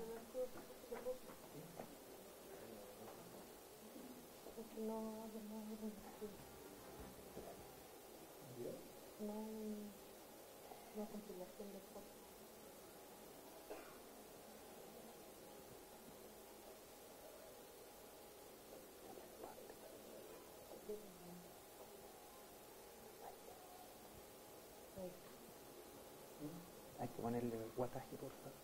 Speaker 3: Hay que ponerle el guataje, por favor.